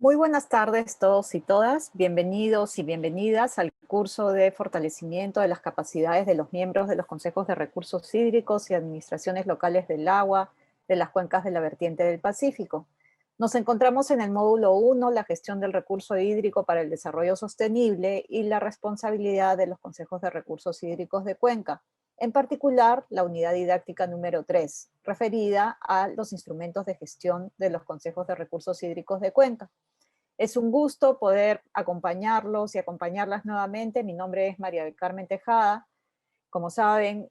Muy buenas tardes todos y todas. Bienvenidos y bienvenidas al curso de fortalecimiento de las capacidades de los miembros de los consejos de recursos hídricos y administraciones locales del agua de las cuencas de la vertiente del Pacífico. Nos encontramos en el módulo 1, la gestión del recurso hídrico para el desarrollo sostenible y la responsabilidad de los consejos de recursos hídricos de cuenca. En particular, la unidad didáctica número 3, referida a los instrumentos de gestión de los consejos de recursos hídricos de cuenca. Es un gusto poder acompañarlos y acompañarlas nuevamente. Mi nombre es María del Carmen Tejada. Como saben,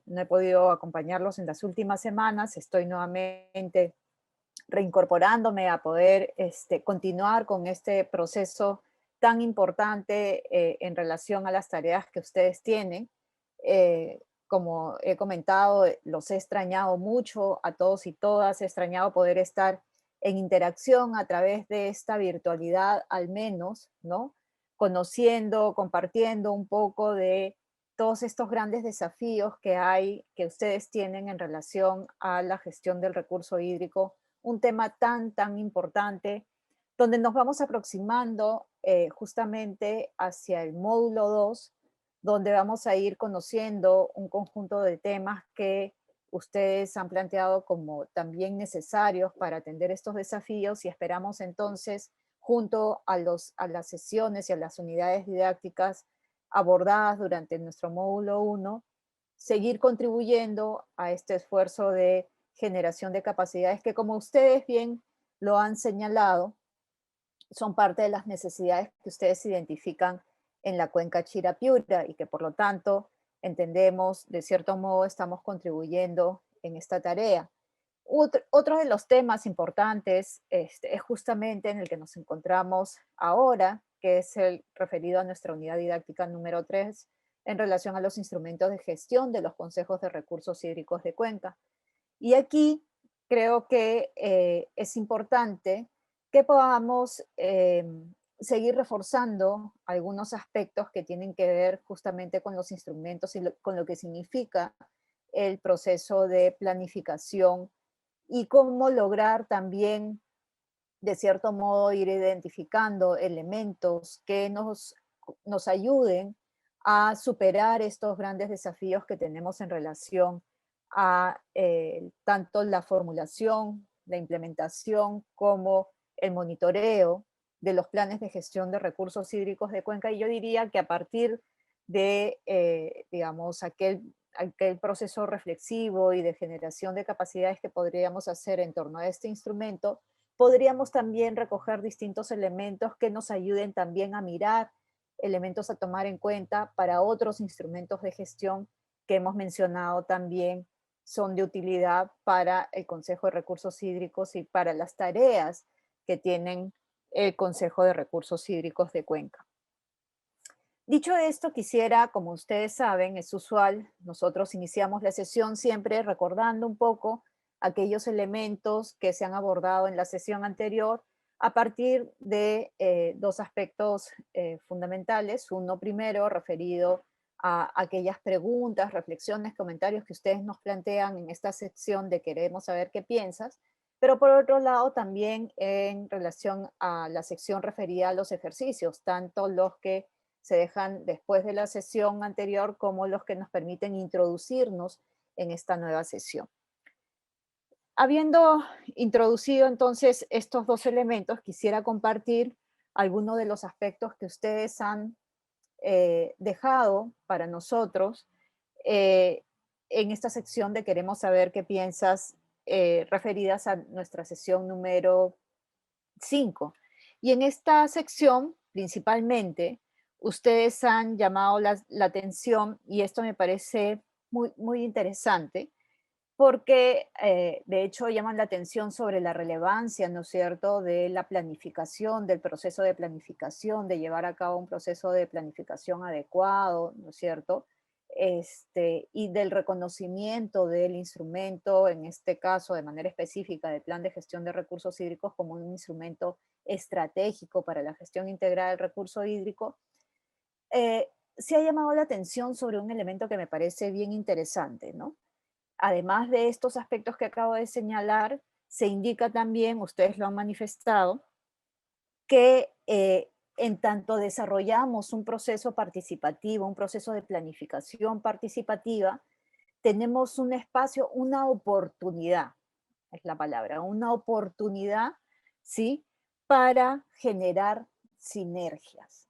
no he podido acompañarlos en las últimas semanas. Estoy nuevamente reincorporándome a poder continuar con este proceso tan importante en relación a las tareas que ustedes tienen. Como he comentado, los he extrañado mucho a todos y todas. He extrañado poder estar en interacción a través de esta virtualidad, al menos, ¿no? Conociendo, compartiendo un poco de todos estos grandes desafíos que hay, que ustedes tienen en relación a la gestión del recurso hídrico, un tema tan importante, donde nos vamos aproximando justamente hacia el módulo 2, donde vamos a ir conociendo un conjunto de temas que ustedes han planteado como también necesarios para atender estos desafíos, y esperamos entonces, junto a las sesiones y a las unidades didácticas abordadas durante nuestro módulo 1, seguir contribuyendo a este esfuerzo de generación de capacidades que, como ustedes bien lo han señalado, son parte de las necesidades que ustedes identifican en la cuenca Chira-Piura y que por lo tanto entendemos, de cierto modo, estamos contribuyendo en esta tarea. Otro de los temas importantes es justamente en el que nos encontramos ahora, que es el referido a nuestra unidad didáctica número 3, en relación a los instrumentos de gestión de los consejos de recursos hídricos de cuenca. Y aquí creo que es importante que podamos seguir reforzando algunos aspectos que tienen que ver justamente con los instrumentos y con lo que significa el proceso de planificación y cómo lograr también, de cierto modo, ir identificando elementos que nos ayuden a superar estos grandes desafíos que tenemos en relación a tanto la formulación, la implementación, como el monitoreo de los planes de gestión de recursos hídricos de cuenca. Y yo diría que a partir de, digamos, aquel proceso reflexivo y de generación de capacidades que podríamos hacer en torno a este instrumento, podríamos también recoger distintos elementos que nos ayuden también a mirar elementos a tomar en cuenta para otros instrumentos de gestión que hemos mencionado también son de utilidad para el Consejo de Recursos Hídricos y para las tareas que tienen el Consejo de Recursos Hídricos de Cuenca. Dicho esto, quisiera, como ustedes saben, es usual, nosotros iniciamos la sesión siempre recordando un poco aquellos elementos que se han abordado en la sesión anterior a partir de dos aspectos fundamentales. Uno primero referido a aquellas preguntas, reflexiones, comentarios que ustedes nos plantean en esta sección de queremos saber qué piensas, pero por otro lado también en relación a la sección referida a los ejercicios, tanto los que se dejan después de la sesión anterior como los que nos permiten introducirnos en esta nueva sesión. Habiendo introducido entonces estos dos elementos, quisiera compartir algunos de los aspectos que ustedes han dejado para nosotros eh, en esta sección de queremos saber qué piensas, referidas a nuestra sesión número 5. Y en esta sección, principalmente, ustedes han llamado la atención, y esto me parece muy interesante, porque de hecho llaman la atención sobre la relevancia, ¿no es cierto?, de la planificación, del proceso de planificación, de llevar a cabo un proceso de planificación adecuado, ¿no es cierto?, y del reconocimiento del instrumento, en este caso de manera específica del Plan de Gestión de Recursos Hídricos como un instrumento estratégico para la gestión integral del recurso hídrico. Se ha llamado la atención sobre un elemento que me parece bien interesante, ¿no? Además de estos aspectos que acabo de señalar, se indica también, ustedes lo han manifestado, que en tanto desarrollamos un proceso participativo, un proceso de planificación participativa, tenemos un espacio, una oportunidad, es la palabra, una oportunidad, ¿sí? Para generar sinergias.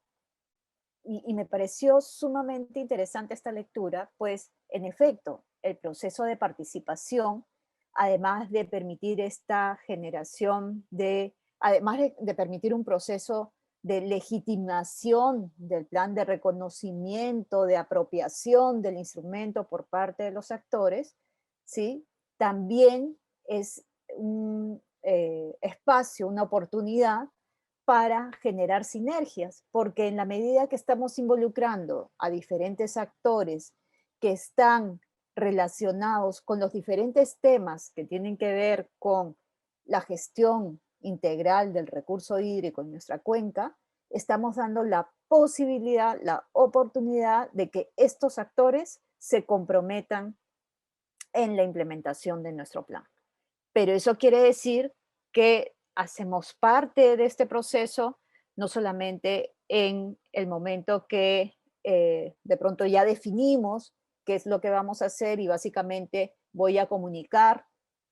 Y me pareció sumamente interesante esta lectura, pues en efecto, el proceso de participación, además de permitir esta generación además de permitir un proceso de legitimación del plan de reconocimiento, de apropiación del instrumento por parte de los actores, ¿sí? También es un espacio, una oportunidad para generar sinergias, porque en la medida que estamos involucrando a diferentes actores que están relacionados con los diferentes temas que tienen que ver con la gestión integral del recurso hídrico en nuestra cuenca, estamos dando la posibilidad, la oportunidad de que estos actores se comprometan en la implementación de nuestro plan. Pero eso quiere decir que hacemos parte de este proceso, no solamente en el momento que de pronto ya definimos qué es lo que vamos a hacer y básicamente voy a comunicar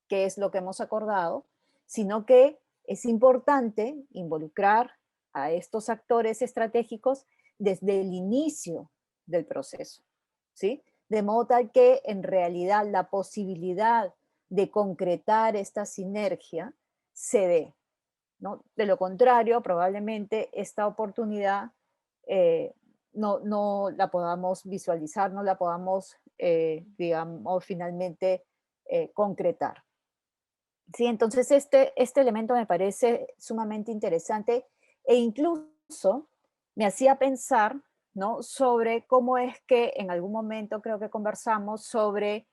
qué es lo que hemos acordado, sino que es importante involucrar a estos actores estratégicos desde el inicio del proceso, ¿sí? De modo tal que en realidad la posibilidad de concretar esta sinergia se dé, ¿no? De lo contrario, probablemente esta oportunidad eh, no la podamos visualizar, no la podamos, digamos, finalmente concretar. Sí, entonces este elemento me parece sumamente interesante e incluso me hacía pensar, ¿no? Sobre cómo es que en algún momento creo que conversamos sobre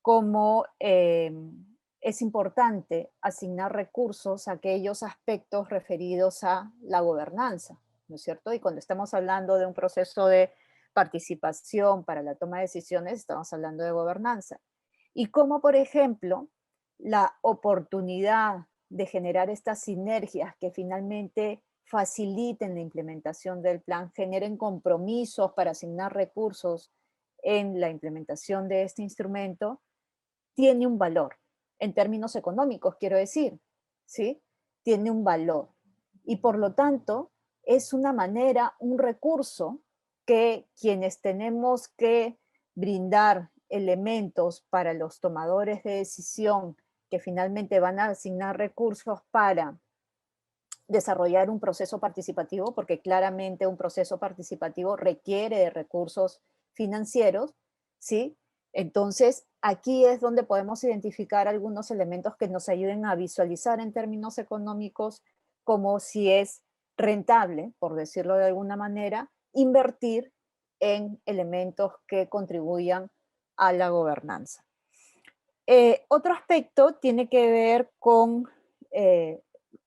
cómo es importante asignar recursos a aquellos aspectos referidos a la gobernanza, ¿no es cierto? Y cuando estamos hablando de un proceso de participación para la toma de decisiones, estamos hablando de gobernanza. Y cómo, por ejemplo, la oportunidad de generar estas sinergias que finalmente faciliten la implementación del plan, generen compromisos para asignar recursos en la implementación de este instrumento, tiene un valor, en términos económicos, quiero decir, ¿sí? Tiene un valor. Y por lo tanto, es una manera, un recurso que quienes tenemos que brindar elementos para los tomadores de decisión que finalmente van a asignar recursos para desarrollar un proceso participativo, porque claramente un proceso participativo requiere de recursos financieros, ¿sí? Entonces, aquí es donde podemos identificar algunos elementos que nos ayuden a visualizar en términos económicos como si es rentable, por decirlo de alguna manera, invertir en elementos que contribuyan a la gobernanza. Otro aspecto tiene que ver con eh,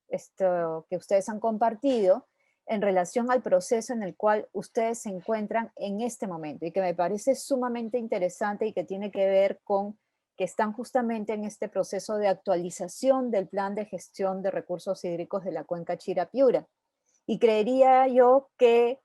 esto que ustedes han compartido en relación al proceso en el cual ustedes se encuentran en este momento y que me parece sumamente interesante y que tiene que ver con que están justamente en este proceso de actualización del plan de gestión de recursos hídricos de la cuenca Chira-Piura. Y creería yo que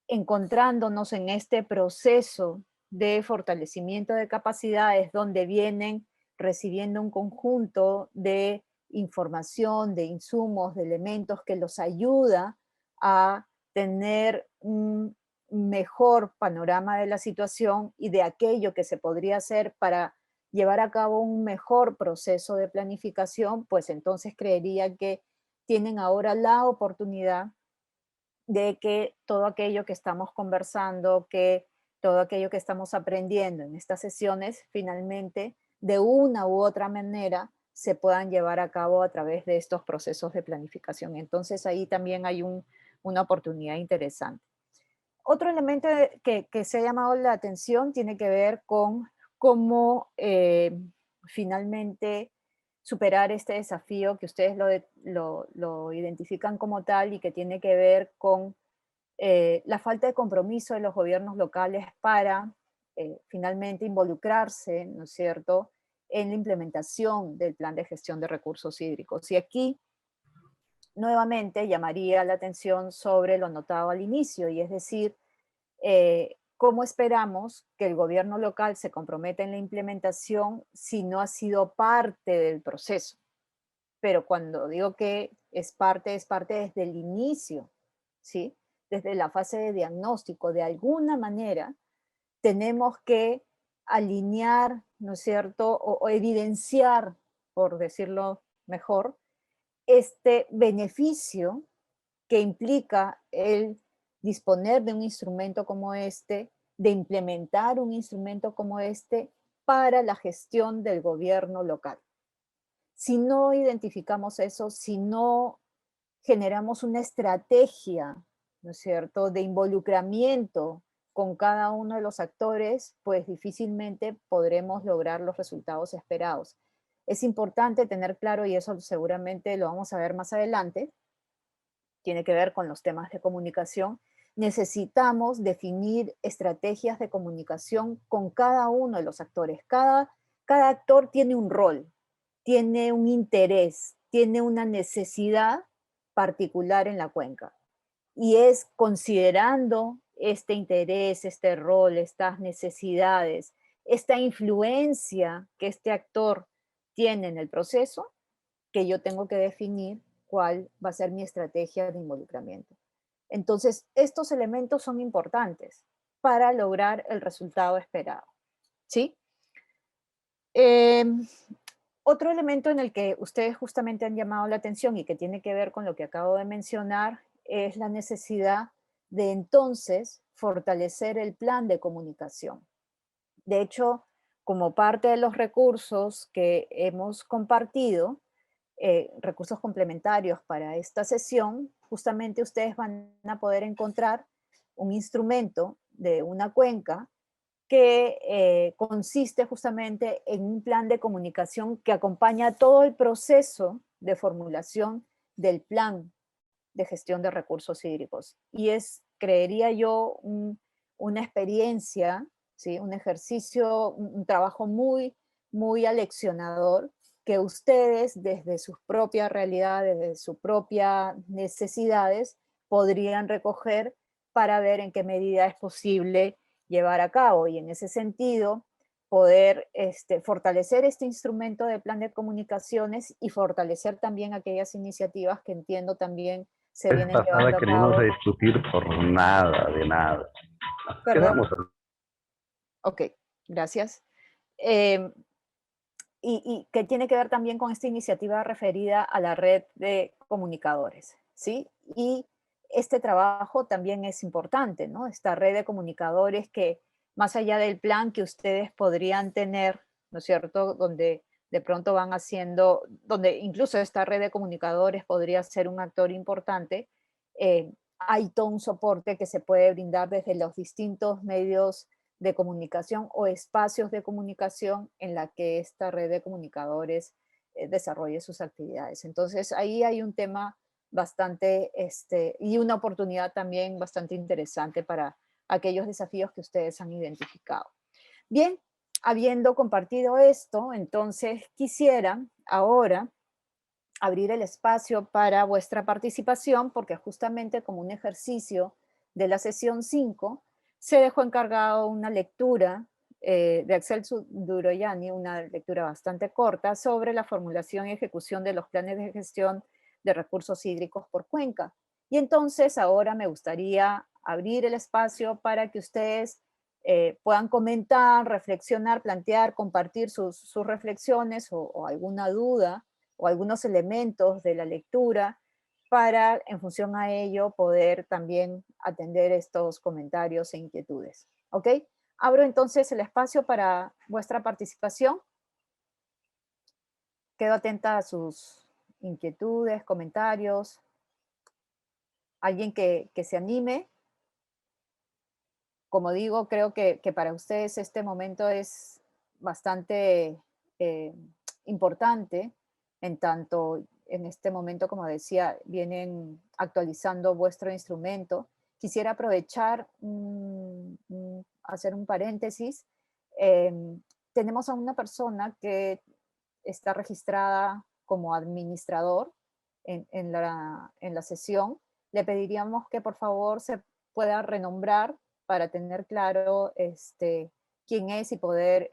encontrándonos en este proceso de fortalecimiento de capacidades donde vienen recibiendo un conjunto de información, de insumos, de elementos que los ayuda a tener un mejor panorama de la situación y de aquello que se podría hacer para llevar a cabo un mejor proceso de planificación, pues entonces creería que tienen ahora la oportunidad de que todo aquello que estamos conversando, que todo aquello que estamos aprendiendo en estas sesiones, finalmente, de una u otra manera, se puedan llevar a cabo a través de estos procesos de planificación. Entonces ahí también hay una oportunidad interesante. Otro elemento que se ha llamado la atención tiene que ver con cómo finalmente superar este desafío que ustedes lo identifican como tal y que tiene que ver con la falta de compromiso de los gobiernos locales para finalmente involucrarse, ¿no es cierto?, en la implementación del plan de gestión de recursos hídricos. Y aquí nuevamente llamaría la atención sobre lo notado al inicio, y es decir, ¿cómo esperamos que el gobierno local se comprometa en la implementación si no ha sido parte del proceso? Pero cuando digo que es parte desde el inicio, ¿sí? Desde la fase de diagnóstico. De alguna manera tenemos que alinear, ¿no es cierto? O evidenciar, por decirlo mejor, este beneficio que implica el disponer de un instrumento como este, de implementar un instrumento como este para la gestión del gobierno local. Si no identificamos eso, si no generamos una estrategia, ¿no es cierto?, de involucramiento con cada uno de los actores, pues difícilmente podremos lograr los resultados esperados. Es importante tener claro, y eso seguramente lo vamos a ver más adelante, tiene que ver con los temas de comunicación. Necesitamos definir estrategias de comunicación con cada uno de los actores. Cada actor tiene un rol, tiene un interés, tiene una necesidad particular en la cuenca. Y es considerando este interés, este rol, estas necesidades, esta influencia que este actor tiene en el proceso, que yo tengo que definir cuál va a ser mi estrategia de involucramiento. Entonces, estos elementos son importantes para lograr el resultado esperado, ¿sí? Em, Otro elemento en el que ustedes justamente han llamado la atención y que tiene que ver con lo que acabo de mencionar es la necesidad de entonces fortalecer el plan de comunicación. De hecho, como parte de los recursos que hemos compartido, recursos complementarios para esta sesión, justamente ustedes van a poder encontrar un instrumento de una cuenca que consiste justamente en un plan de comunicación que acompaña todo el proceso de formulación del plan de gestión de recursos hídricos. Y es, creería yo, una experiencia, ¿sí? Un ejercicio, un trabajo muy, muy aleccionador que ustedes desde sus propias realidades, desde sus propias necesidades, podrían recoger para ver en qué medida es posible llevar a cabo. Y en ese sentido, poder fortalecer este instrumento de plan de comunicaciones y fortalecer también aquellas iniciativas que entiendo también se Vez vienen pasada llevando a que no íbamos a cabo. discutir por nada, de nada. Perdón, Quedamos. ok, gracias. Eh, y que tiene que ver también con esta iniciativa referida a la red de comunicadores, ¿sí? Y este trabajo también es importante, ¿no? Esta red de comunicadores que, más allá del plan que ustedes podrían tener, ¿no es cierto?, donde de pronto van haciendo, donde incluso esta red de comunicadores podría ser un actor importante, hay todo un soporte que se puede brindar desde los distintos medios de comunicación o espacios de comunicación en la que esta red de comunicadores desarrolle sus actividades. Entonces, ahí hay un tema bastante, y una oportunidad también bastante interesante para aquellos desafíos que ustedes han identificado. Bien, habiendo compartido esto, entonces quisiera ahora abrir el espacio para vuestra participación, porque justamente como un ejercicio de la sesión 5, se dejó encargado una lectura de Axel Duroyani, una lectura bastante corta, sobre la formulación y ejecución de los planes de gestión de recursos hídricos por cuenca. Y entonces ahora me gustaría abrir el espacio para que ustedes puedan comentar, reflexionar, plantear, compartir sus reflexiones o alguna duda o algunos elementos de la lectura para, en función a ello, poder también atender estos comentarios e inquietudes. ¿Ok? Abro entonces el espacio para vuestra participación. Quedo atenta a sus inquietudes, comentarios. Alguien que se anime. Como digo, creo que para ustedes este momento es bastante eh, importante, en tanto en este momento, como decía, vienen actualizando vuestro instrumento. Quisiera aprovechar, hacer un paréntesis. Tenemos a una persona que está registrada como administrador en la sesión, le pediríamos que por favor se pueda renombrar para tener claro quién es y poder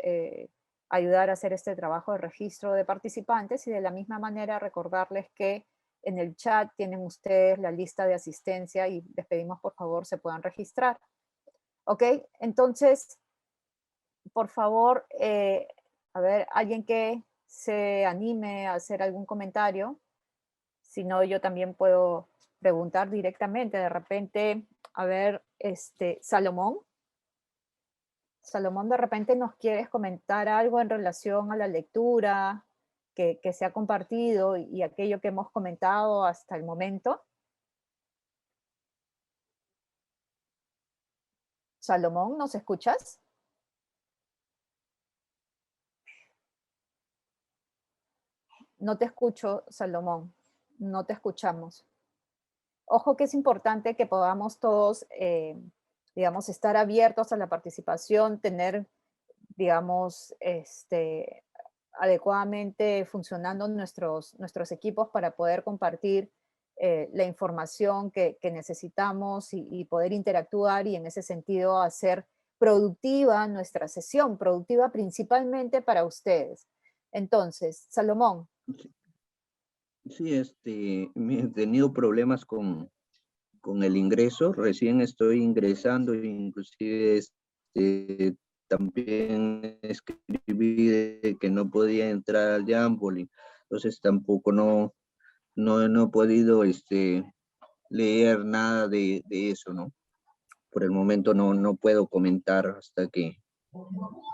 ayudar a hacer este trabajo de registro de participantes, y de la misma manera recordarles que en el chat tienen ustedes la lista de asistencia y les pedimos por favor se puedan registrar. ¿Ok? Entonces, por favor, a ver, alguien que se anime a hacer algún comentario. Si no, yo también puedo preguntar directamente. De repente, a ver, Salomón. Salomón, de repente nos quieres comentar algo en relación a la lectura que se ha compartido y aquello que hemos comentado hasta el momento. Salomón, ¿nos escuchas? No te escucho, Salomón. No te escuchamos. Ojo que es importante que podamos todos, digamos, estar abiertos a la participación, tener, digamos, adecuadamente funcionando nuestros equipos para poder compartir la información que necesitamos y poder interactuar, y en ese sentido hacer productiva nuestra sesión, productiva principalmente para ustedes. Entonces, Salomón. Sí, he tenido problemas con el ingreso. Recién estoy ingresando, inclusive también escribí de que no podía entrar al Jamboree, entonces tampoco no he podido leer nada de eso, ¿no? Por el momento no puedo comentar hasta que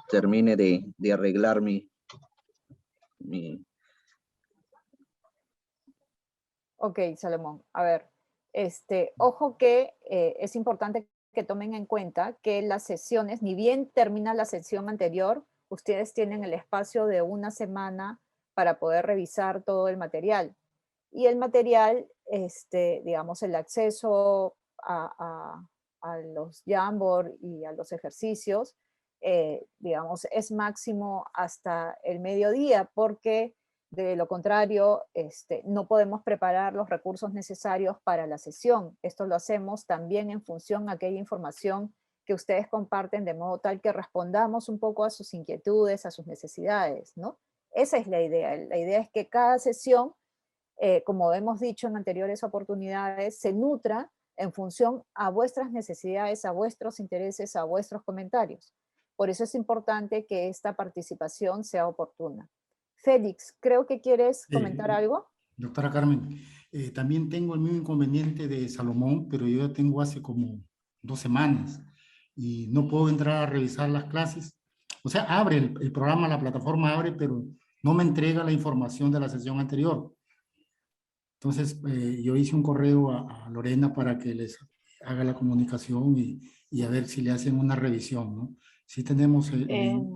termine de arreglar mi. Ok, Salomón, a ver, ojo que es importante que tomen en cuenta que las sesiones, ni bien termina la sesión anterior, ustedes tienen el espacio de una semana para poder revisar todo el material. Y el material, digamos, el acceso a los Jamboard y a los ejercicios, digamos, es máximo hasta el mediodía, porque de lo contrario, no podemos preparar los recursos necesarios para la sesión. Esto lo hacemos también en función a aquella información que ustedes comparten, de modo tal que respondamos un poco a sus inquietudes, a sus necesidades, ¿no? Esa es la idea. La idea es que cada sesión, como hemos dicho en anteriores oportunidades, se nutra en función a vuestras necesidades, a vuestros intereses, a vuestros comentarios. Por eso es importante que esta participación sea oportuna. Félix, creo que quieres comentar algo. Doctora Carmen, también tengo el mismo inconveniente de Salomón, pero yo ya tengo hace como 2 semanas y no puedo entrar a revisar las clases. O sea, abre el programa, la plataforma abre, pero no me entrega la información de la sesión anterior. Entonces, yo hice un correo a Lorena para que les haga la comunicación y a ver si le hacen una revisión, ¿no? Sí tenemos el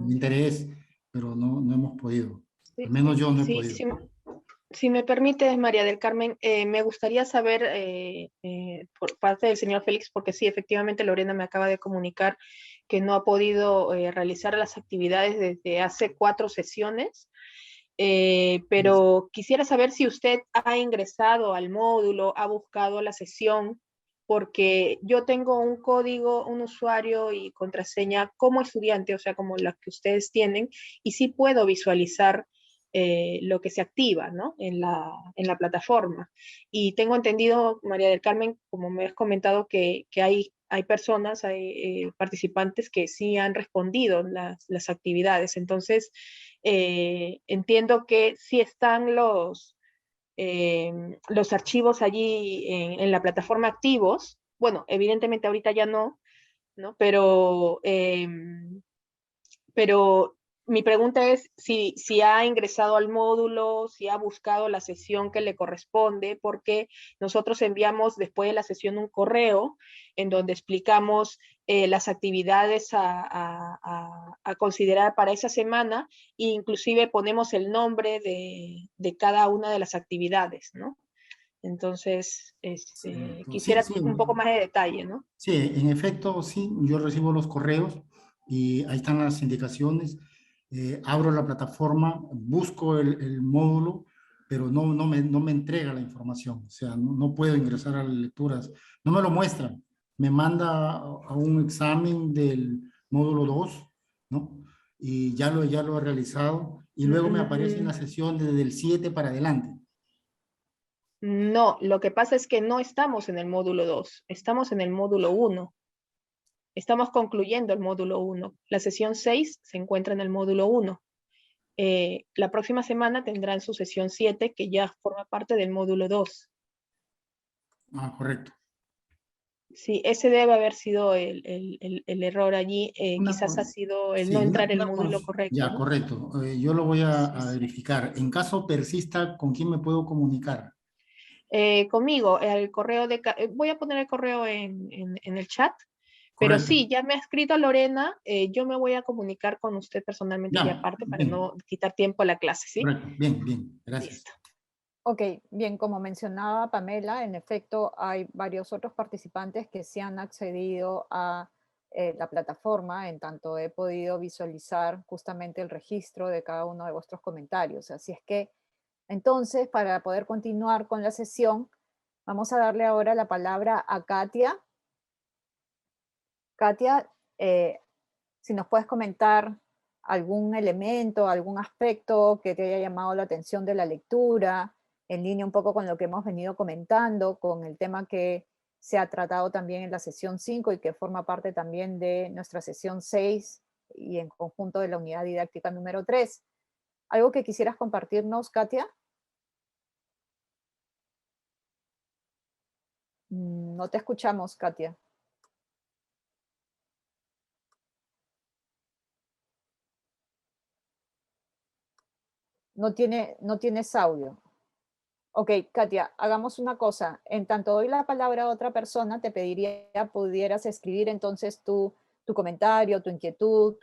interés, pero no hemos podido. Sí, Al menos yo no he sí, podido. si me permites, María del Carmen, me gustaría saber por parte del señor Félix, porque sí, efectivamente Lorena me acaba de comunicar que no ha podido realizar las actividades desde hace 4 sesiones, pero quisiera saber si usted ha ingresado al módulo, ha buscado la sesión, porque yo tengo un código, un usuario y contraseña como estudiante, o sea, como la que ustedes tienen, y sí puedo visualizar lo que se activa, ¿no? en la plataforma. Y tengo entendido, María del Carmen, como me has comentado, que hay personas, hay participantes que sí han respondido las actividades. Entonces, entiendo que sí están los archivos allí en la plataforma activos. Bueno, evidentemente ahorita ya no, ¿no? Pero mi pregunta es si ha ingresado al módulo, si ha buscado la sesión que le corresponde, porque nosotros enviamos después de la sesión un correo en donde explicamos las actividades a considerar para esa semana, e inclusive ponemos el nombre de cada una de las actividades, ¿no? Entonces, quisiera Sí, un poco más de detalle, ¿no? sí, en efecto, sí, yo recibo los correos y ahí están las indicaciones. Abro la plataforma, busco el módulo, pero no me entrega la información. O sea, no puedo ingresar a las lecturas. No me lo muestran. Me manda a un examen del módulo 2, ¿no? Y ya lo he realizado. Y luego me aparece en la sesión desde el 7 para adelante. No, lo que pasa es que no estamos en el módulo 2, estamos en el módulo 1. Estamos concluyendo el módulo 1. La sesión 6 se encuentra en el módulo 1. La próxima semana tendrán su sesión 7, que ya forma parte del módulo 2. Ah, correcto. Sí, ese debe haber sido el error allí. Una Quizás ha con- sido el Sí, no entrar el una módulo correcto, ya, ¿no? correcto. Yo lo voy Sí, a sí. verificar. En caso persista, ¿con quién me puedo comunicar? Conmigo, el correo voy a poner el correo en el chat, pero Correcto. sí, ya me ha escrito Lorena, yo me voy a comunicar con usted personalmente y Ya, aparte para bien. no quitar tiempo a la clase, ¿sí? Correcto. Bien, bien. Gracias. Listo. Ok, bien, como mencionaba Pamela, en efecto hay varios otros participantes que sí han accedido a la plataforma, en tanto he podido visualizar justamente el registro de cada uno de vuestros comentarios. Así es que, entonces, para poder continuar con la sesión, vamos a darle ahora la palabra a Katia. Katia, si nos puedes comentar algún elemento, algún aspecto que te haya llamado la atención de la lectura, en línea un poco con lo que hemos venido comentando, con el tema que se ha tratado también en la sesión 5 y que forma parte también de nuestra sesión 6 y en conjunto de la unidad didáctica número 3. ¿Algo que quisieras compartirnos, Katia? No te escuchamos, Katia. No tienes audio. Ok, Katia, hagamos una cosa. En tanto doy la palabra a otra persona, te pediría pudieras escribir entonces tu comentario, tu inquietud,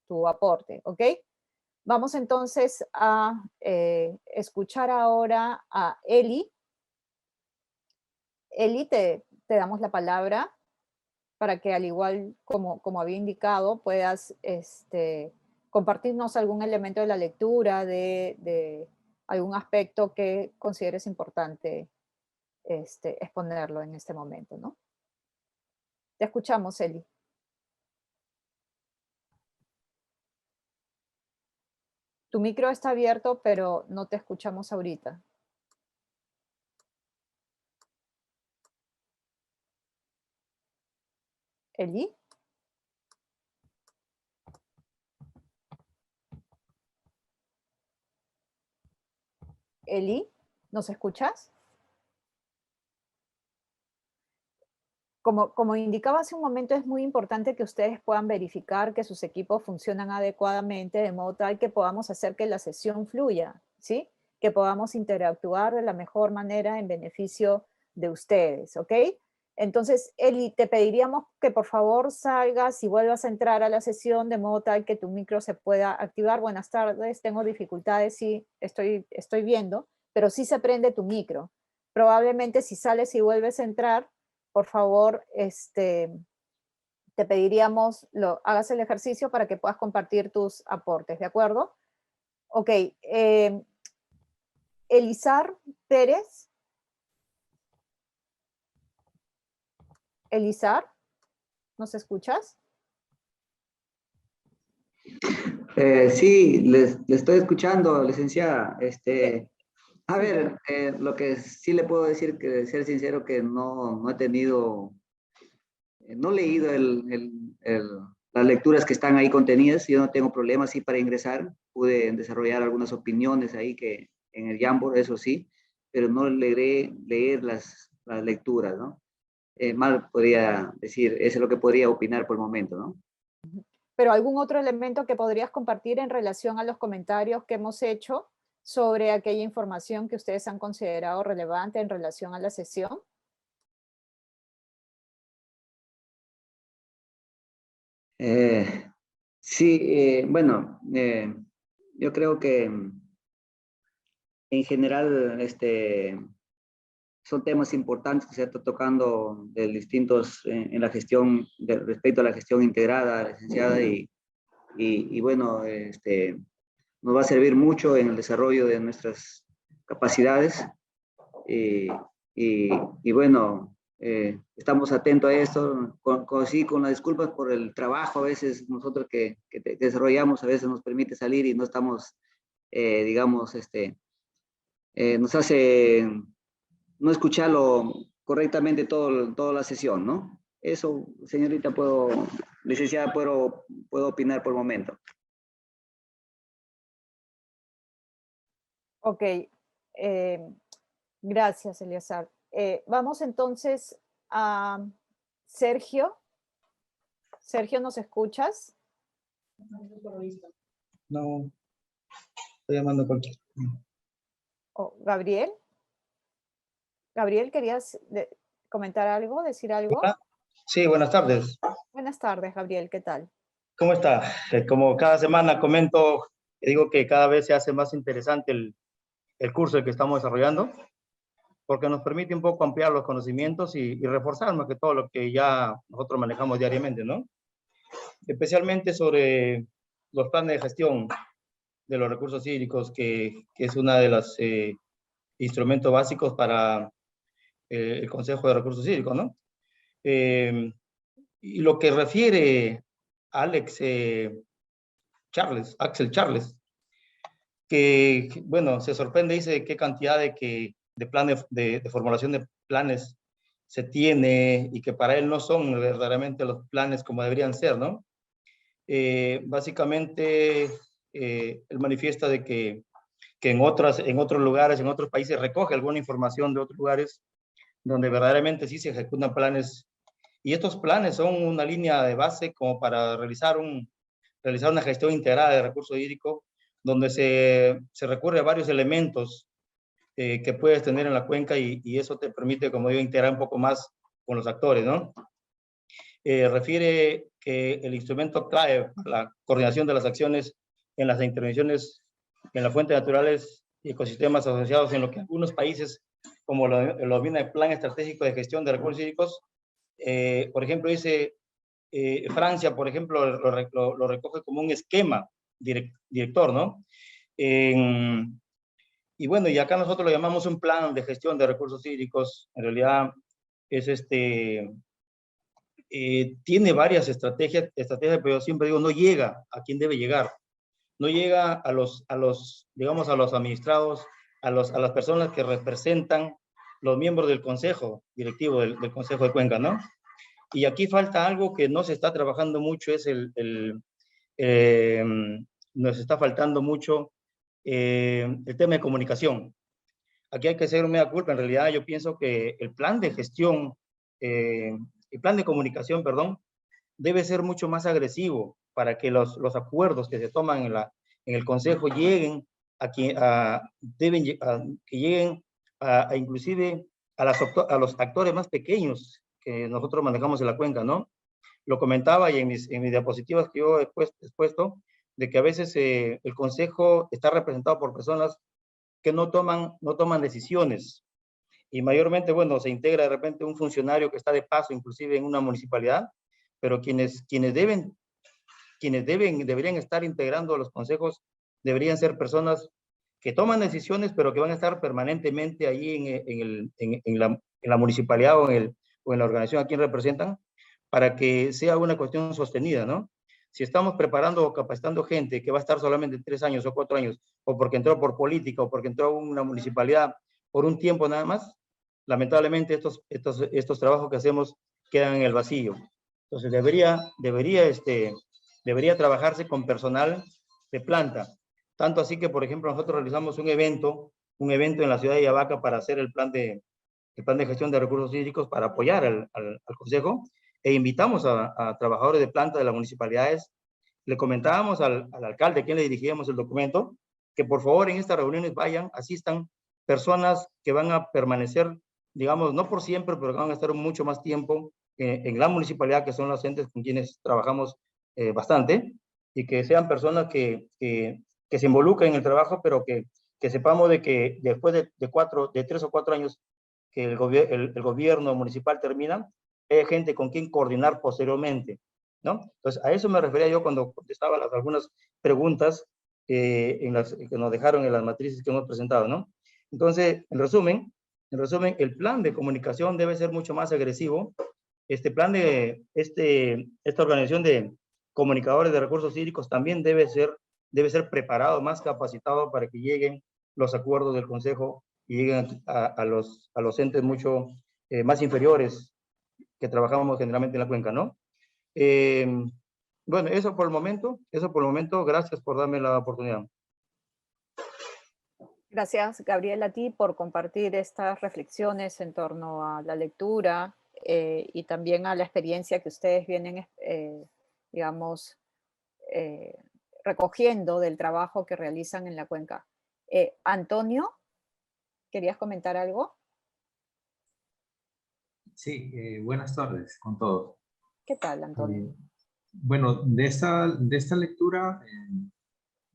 tu aporte, ¿ok? Vamos entonces a escuchar ahora a Eli. Eli, te damos la palabra para que al igual como había indicado, puedas compartirnos algún elemento de la lectura, de algún aspecto que consideres importante exponerlo en este momento, ¿no? Te escuchamos, Eli. Tu micro está abierto, pero no te escuchamos ahorita. Eli. Eli, ¿nos escuchas? Como indicaba hace un momento, es muy importante que ustedes puedan verificar que sus equipos funcionan adecuadamente, de modo tal que podamos hacer que la sesión fluya, ¿sí? Que podamos interactuar de la mejor manera en beneficio de ustedes, ¿ok? Entonces, Eli, te pediríamos que por favor salgas y vuelvas a entrar a la sesión de modo tal que tu micro se pueda activar. Buenas tardes, tengo dificultades, sí, estoy viendo, pero sí se prende tu micro. Probablemente si sales y vuelves a entrar, por favor, te pediríamos hagas el ejercicio para que puedas compartir tus aportes, ¿de acuerdo? Ok, Elizar Pérez. Elizar, ¿nos escuchas? Sí, le estoy escuchando, licenciada. Eh, A sí, ver, lo que sí le puedo decir, que ser sincero, que no he tenido, no he leído las lecturas que están ahí contenidas. Yo no tengo problemas sí para ingresar. Pude desarrollar algunas opiniones ahí que en el Jamboard, eso sí, pero no logré leer las lecturas, ¿no? Mal podría decir, eso es lo que podría opinar por el momento, ¿no? pero algún otro elemento que podrías compartir en relación a los comentarios que hemos hecho sobre aquella información que ustedes han considerado relevante en relación a la sesión. Sí, bueno, yo creo que en general son temas importantes que se están tocando de distintos en la gestión, respecto a la gestión integrada, licenciada, y bueno, nos va a servir mucho en el desarrollo de capacidades. Y bueno, estamos atentos a esto, sí, con las disculpas por el trabajo, a veces nosotros que desarrollamos, a veces nos permite salir y no estamos, digamos, nos hace no escucharlo correctamente toda la sesión, ¿no? Eso, señorita, licenciada, puedo opinar por el momento. Ok, gracias, Eleazar. Vamos entonces a Sergio. Sergio, ¿nos escuchas? No, estoy llamando cualquier. Oh, Gabriel. Gabriel, ¿querías comentar algo, decir algo? Hola. Sí, buenas tardes. Buenas tardes, Gabriel, ¿qué tal? ¿Cómo está? Como cada semana comento, digo que cada vez se hace más interesante el curso que estamos desarrollando, porque nos permite un poco ampliar los conocimientos y reforzar más que todo lo que ya nosotros manejamos diariamente, ¿no? Especialmente sobre los planes de gestión de los recursos hídricos, que es una de los instrumentos básicos para el Consejo de Recursos Hídricos, ¿no? Y lo que refiere Axel Charles, que, bueno, se sorprende, dice qué cantidad de planes, de formulación de planes se tiene y que para él no son verdaderamente los planes como deberían ser, ¿no? Básicamente, él manifiesta de que en otros lugares, en otros países, recoge alguna información de otros lugares donde verdaderamente sí se ejecutan planes, y estos planes son una línea de base como para realizar una gestión integrada de recursos hídricos, donde se recurre a varios elementos que puedes tener en la cuenca, y eso te permite, como digo, integrar un poco más con los actores, ¿no? Refiere que el instrumento clave para la coordinación de las acciones en las intervenciones en las fuentes naturales y ecosistemas asociados, en lo que algunos países, como lo viene el Plan Estratégico de Gestión de Recursos Hídricos, por ejemplo, dice, Francia, por ejemplo, lo recoge como un esquema director, ¿no? Y bueno, y acá nosotros lo llamamos un plan de gestión de recursos hídricos. En realidad es tiene varias estrategias, pero yo siempre digo, no llega a quien debe llegar. No llega a los digamos, a los administrados, a las personas que representan los miembros del consejo directivo del Consejo de Cuenca, ¿no? Y aquí falta algo que no se está trabajando mucho, es nos está faltando mucho el tema de comunicación. Aquí hay que hacer una mea culpa. En realidad yo pienso que el plan de gestión, el plan de comunicación, perdón, debe ser mucho más agresivo para que los acuerdos que se toman en el Consejo lleguen que lleguen inclusive a los actores más pequeños que nosotros manejamos en la cuenca, ¿no? Lo comentaba y en mis diapositivas que yo he expuesto, de que a veces el Consejo está representado por personas que no toman decisiones, y mayormente, bueno, se integra de repente un funcionario que está de paso, inclusive en una municipalidad, pero quienes deberían estar integrando los consejos deberían ser personas que toman decisiones, pero que van a estar permanentemente ahí en la municipalidad o en la organización a quien representan, para que sea una cuestión sostenida, ¿no? Si estamos preparando o capacitando gente que va a estar solamente 3 años o 4 años, o porque entró por política, o porque entró a una municipalidad por un tiempo nada más, lamentablemente estos trabajos que hacemos quedan en el vacío. Entonces debería trabajarse con personal de planta. Tanto así que, por ejemplo, nosotros realizamos un evento en la ciudad de Yavaca para hacer el plan de gestión de recursos hídricos, para apoyar al Consejo, e invitamos a trabajadores de planta de las municipalidades. Le comentábamos al alcalde, a quien le dirigíamos el documento, que por favor en estas reuniones asistan personas que van a permanecer, digamos, no por siempre, pero que van a estar mucho más tiempo en la municipalidad, que son las entes con quienes trabajamos bastante, y que sean personas que se involucren en el trabajo, pero que sepamos de que después de 3 o 4 años que el gobierno municipal termina, hay gente con quien coordinar posteriormente, ¿no? Entonces, a eso me refería yo cuando contestaba algunas preguntas que nos dejaron en las matrices que hemos presentado, ¿no? Entonces, en resumen, el plan de comunicación debe ser mucho más agresivo. Esta organización de comunicadores de recursos hídricos también debe ser preparado, más capacitado para que lleguen los acuerdos del Consejo y lleguen a los entes mucho más inferiores que trabajamos generalmente en la cuenca, ¿no? Bueno, eso por el momento. Gracias por darme la oportunidad. Gracias, Gabriel, a ti por compartir estas reflexiones en torno a la lectura y también a la experiencia que ustedes vienen, digamos, recogiendo del trabajo que realizan en la cuenca. Antonio, ¿querías comentar algo? Sí, buenas tardes con todos. ¿Qué tal, Antonio? Bueno, de esta lectura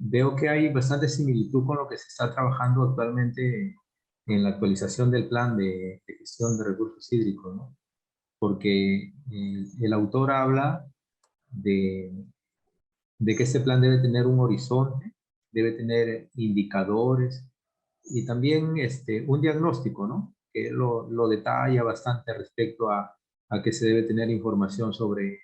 veo que hay bastante similitud con lo que se está trabajando actualmente en la actualización del plan de gestión de recursos hídricos, ¿no? Porque el autor habla de que este plan debe tener un horizonte, debe tener indicadores y también un diagnóstico, ¿no? Que lo detalla bastante respecto a que se debe tener información sobre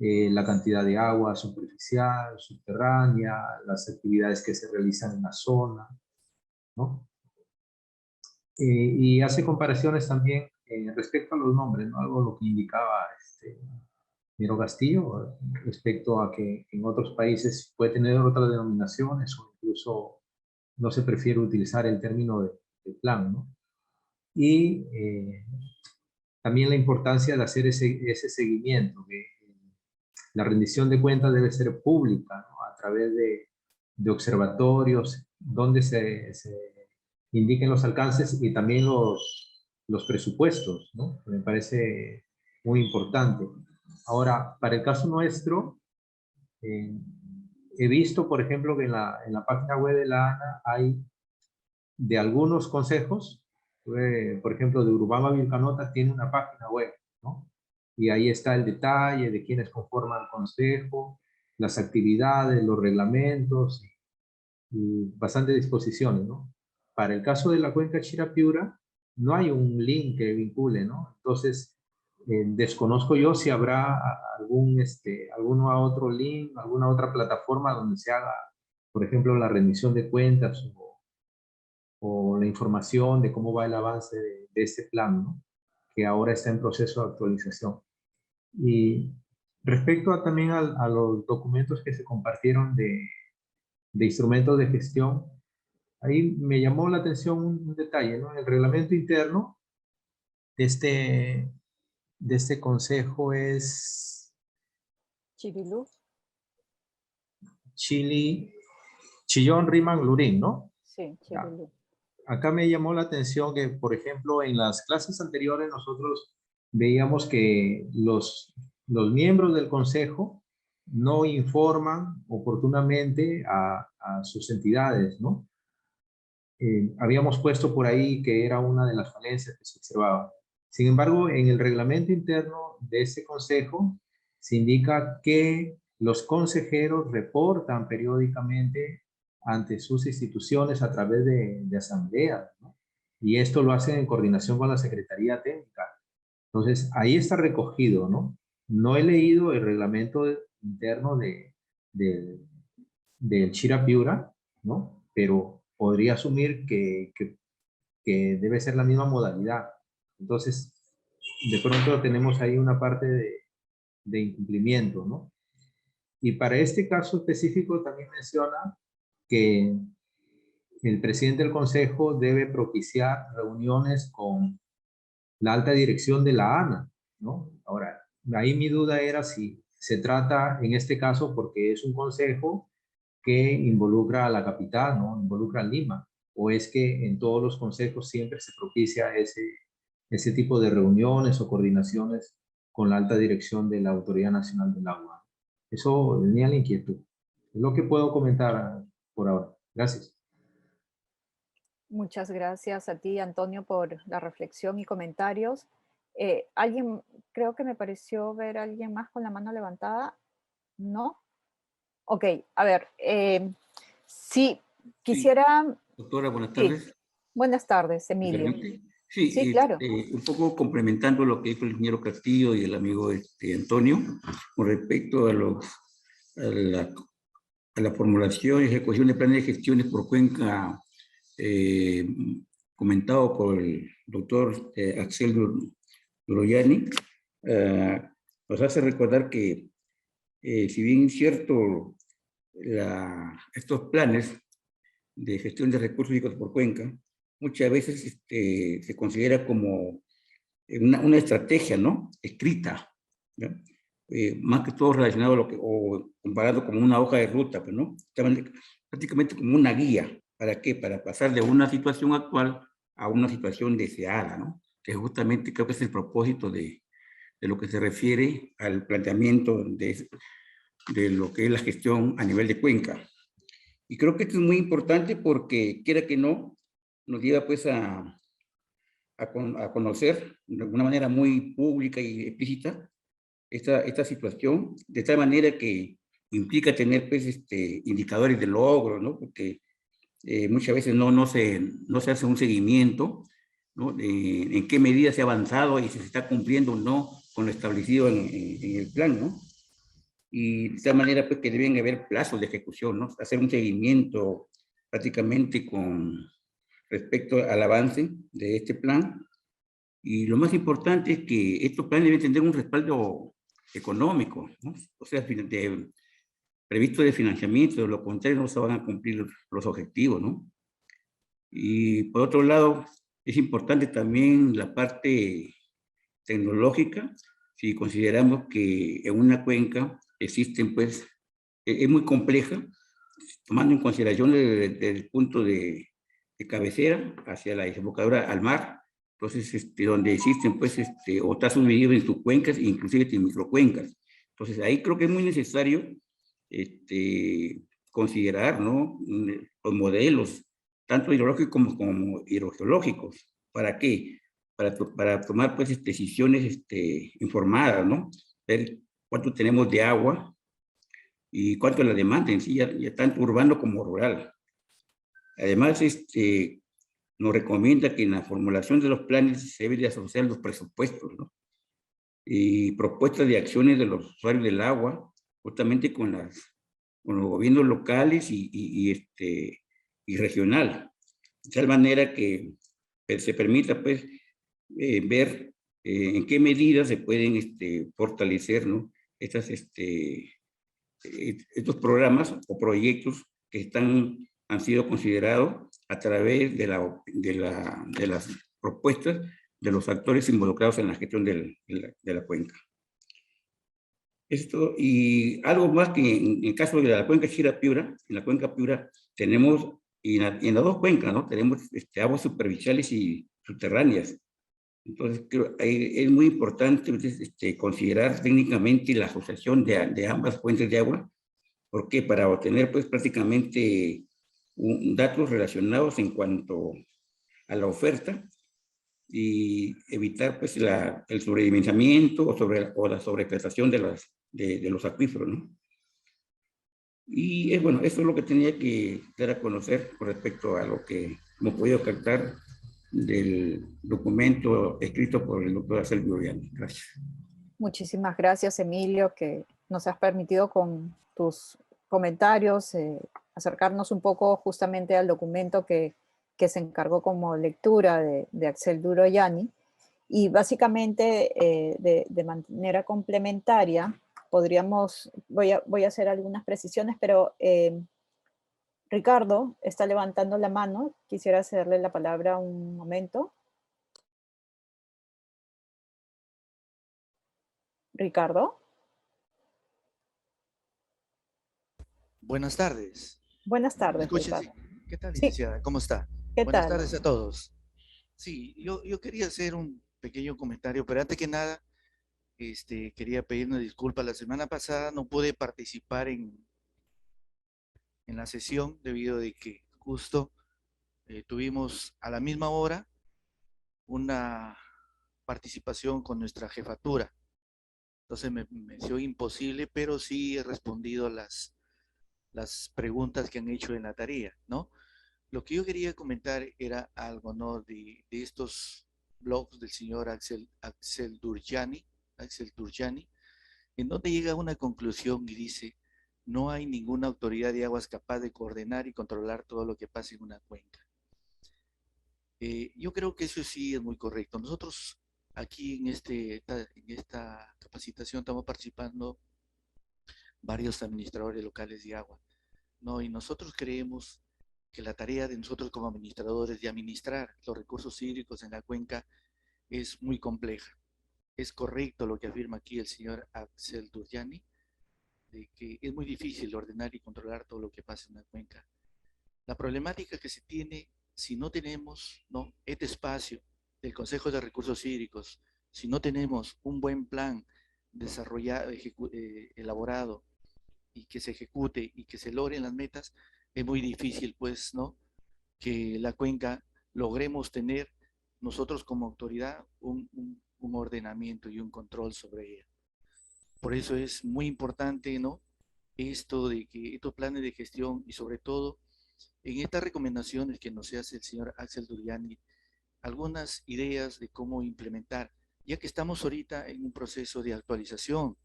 la cantidad de agua superficial, subterránea, las actividades que se realizan en la zona, ¿no? Y hace comparaciones también respecto a los nombres, ¿no? Algo lo que indicaba Miro Castillo, respecto a que en otros países puede tener otras denominaciones o incluso no se prefiere utilizar el término de plan, ¿no? Y también la importancia de hacer ese seguimiento, que la rendición de cuentas debe ser pública, ¿no? A través de observatorios donde se indiquen los alcances y también los presupuestos, ¿no? Me parece muy importante. Ahora, para el caso nuestro, he visto, por ejemplo, que en la página web de la ANA hay de algunos consejos, por ejemplo, de Urubamba Vilcanota tiene una página web, ¿no? Y ahí está el detalle de quiénes conforman el consejo, las actividades, los reglamentos y bastantes disposiciones, ¿no? Para el caso de la cuenca Chirapiura, no hay un link que vincule, ¿no? Entonces, desconozco yo si habrá alguno a otro link, alguna otra plataforma donde se haga, por ejemplo, la rendición de cuentas o la información de cómo va el avance de este plan, ¿no? Que ahora está en proceso de actualización. Y respecto también a los documentos que se compartieron de instrumentos de gestión, ahí me llamó la atención un detalle, ¿no? El reglamento interno de este consejo es Chirilú. Chillón, Riman, Lurín, ¿no? Sí, Ya. Chirilú. Acá me llamó la atención que, por ejemplo, en las clases anteriores nosotros veíamos que los miembros del consejo no informan oportunamente a sus entidades, ¿no? Habíamos puesto por ahí que era una de las falencias que se observaba. Sin embargo, en el reglamento interno de este consejo se indica que los consejeros reportan periódicamente ante sus instituciones a través de asambleas, ¿no? Y esto lo hacen en coordinación con la Secretaría Técnica. Entonces, ahí está recogido, ¿no? No he leído el reglamento interno del Chirapiura, ¿no? Pero podría asumir que debe ser la misma modalidad. Entonces, de pronto tenemos ahí una parte de incumplimiento, ¿no? Y para este caso específico también menciona que el presidente del consejo debe propiciar reuniones con la alta dirección de la ANA, ¿no? Ahora, ahí mi duda era si se trata en este caso porque es un consejo que involucra a la capital, ¿no? Involucra a Lima, o es que en todos los consejos siempre se propicia ese tipo de reuniones o coordinaciones con la alta dirección de la Autoridad Nacional del Agua. Eso tenía la inquietud. Es lo que puedo comentar por ahora. Gracias. Muchas gracias a ti, Antonio, por la reflexión y comentarios. Alguien, creo que me pareció ver a alguien más con la mano levantada. ¿No? Ok, a ver. Sí, quisiera... Doctora, buenas Sí, tardes. Buenas tardes, ¿Me Emilio. permite? Sí, Sí, claro. un poco complementando lo que dijo el ingeniero Castillo y el amigo Antonio, con respecto a la formulación y ejecución de planes de gestiones por cuenca, comentado por el doctor Axel Duroyani, nos hace recordar que, si bien es cierto, estos planes de gestión de recursos hídricos por cuenca, muchas veces se considera como una estrategia, ¿no? Escrita, ¿no? Más que todo relacionado a lo que, o comparado como una hoja de ruta, pues, ¿no? Prácticamente como una guía. ¿Para qué? Para pasar de una situación actual a una situación deseada, ¿no? Que justamente creo que es el propósito de lo que se refiere al planteamiento de lo que es la gestión a nivel de cuenca. Y creo que esto es muy importante porque, quiera que no, nos lleva pues a conocer de una manera muy pública y explícita esta situación, de tal manera que implica tener pues indicadores de logro, ¿no? Porque muchas veces no se hace un seguimiento, ¿no? En qué medida se ha avanzado y si se está cumpliendo o no con lo establecido en el plan, ¿no? Y de tal manera pues que deben haber plazos de ejecución, ¿no? Hacer un seguimiento prácticamente con respecto al avance de este plan. Y lo más importante es que estos planes deben tener un respaldo económico, ¿no? O sea, previsto de financiamiento, de lo contrario no se van a cumplir los objetivos, ¿no? Y por otro lado, es importante también la parte tecnológica, si consideramos que en una cuenca existen, pues, es muy compleja, tomando en consideración desde el punto de cabecera hacia la desembocadura al mar, entonces, donde existen, pues, o está subdividido en subcuencas, inclusive en microcuencas. Entonces, ahí creo que es muy necesario considerar, ¿no? Los modelos, tanto hidrológicos como hidrogeológicos. ¿Para qué? Para tomar, pues, decisiones informadas, ¿no? Ver cuánto tenemos de agua y cuánto es la demanda en sí, ya tanto urbano como rural. Además, nos recomienda que en la formulación de los planes se debe de asociar los presupuestos, ¿no? Y propuestas de acciones de los usuarios del agua, justamente con los gobiernos locales y regional, de tal manera que se permita, pues, ver en qué medida se pueden fortalecer, ¿no? Estos programas o proyectos que han sido considerados a través de las propuestas de los actores involucrados en la gestión de la cuenca. Esto y algo más que en el caso de la cuenca Chira-Piura, en la cuenca Piura tenemos, y en las dos cuencas, ¿no? Tenemos aguas superficiales y subterráneas. Entonces, creo es muy importante considerar técnicamente la asociación de ambas fuentes de agua. ¿Por qué? Para obtener, pues, prácticamente datos relacionados en cuanto a la oferta y evitar, pues, el sobredimensionamiento o la sobreexplotación de los acuíferos, ¿no? Y bueno, eso es lo que tenía que dar a conocer con respecto a lo que hemos podido captar del documento escrito por el doctor Axel Duroyani. Gracias. Muchísimas gracias, Emilio, que nos has permitido con tus comentarios acercarnos un poco justamente al documento que se encargó como lectura de Axel Duroyani. Y básicamente, de manera complementaria, voy a hacer algunas precisiones, pero Ricardo está levantando la mano. Quisiera cederle la palabra un momento. Ricardo. Buenas tardes. Buenas ¿Me tardes, escuchas? Ricardo. ¿Qué tal, Sí. licenciada? ¿Cómo está? ¿Qué Buenas tal? tardes a todos. Sí, yo quería hacer un pequeño comentario, pero antes que nada, quería pedir una disculpa. La semana pasada no pude participar en la sesión debido a que justo tuvimos a la misma hora una participación con nuestra jefatura. Entonces me fue imposible, pero sí he respondido las preguntas que han hecho en la tarea, ¿no? Lo que yo quería comentar era algo, ¿no? De estos blogs del señor Axel Durjani, en donde llega a una conclusión y dice, no hay ninguna autoridad de aguas capaz de coordinar y controlar todo lo que pasa en una cuenca. Yo creo que eso sí es muy correcto. Nosotros aquí en esta capacitación estamos participando varios administradores locales de agua, ¿no? Y nosotros creemos que la tarea de nosotros como administradores de administrar los recursos hídricos en la cuenca es muy compleja. Es correcto lo que afirma aquí el señor Axel Durjani, de que es muy difícil ordenar y controlar todo lo que pasa en una cuenca. La problemática que se tiene si no tenemos, ¿no?, este espacio del Consejo de Recursos Hídricos, si no tenemos un buen plan desarrollado, elaborado y que se ejecute y que se logren las metas, es muy difícil, pues, ¿no?, que la cuenca logremos tener nosotros como autoridad un ordenamiento y un control sobre ella. Por eso es muy importante, ¿no?, esto de que estos planes de gestión y sobre todo en estas recomendaciones que nos hace el señor Axel Durjani, algunas ideas de cómo implementar, ya que estamos ahorita en un proceso de actualización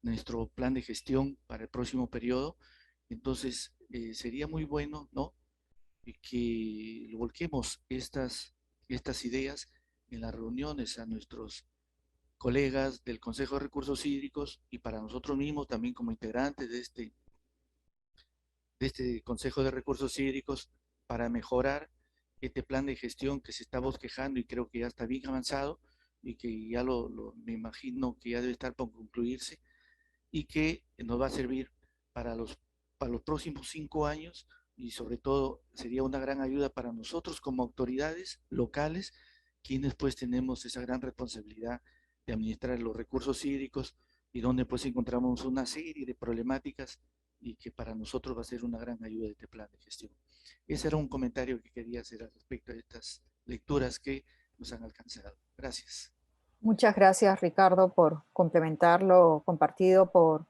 de nuestro plan de gestión para el próximo periodo, entonces sería muy bueno, ¿no?, que volquemos estas ideas en las reuniones a nuestros colegas del Consejo de Recursos Hídricos y para nosotros mismos también como integrantes de este Consejo de Recursos Hídricos para mejorar este plan de gestión que se está bosquejando y creo que ya está bien avanzado y que ya me imagino que ya debe estar por concluirse y que nos va a servir para los próximos 5 años y sobre todo sería una gran ayuda para nosotros como autoridades locales, quienes pues tenemos esa gran responsabilidad de administrar los recursos hídricos y donde pues encontramos una serie de problemáticas y que para nosotros va a ser una gran ayuda de este plan de gestión. Ese era un comentario que quería hacer al respecto de estas lecturas que nos han alcanzado. Gracias. Muchas gracias, Ricardo, por complementar lo compartido por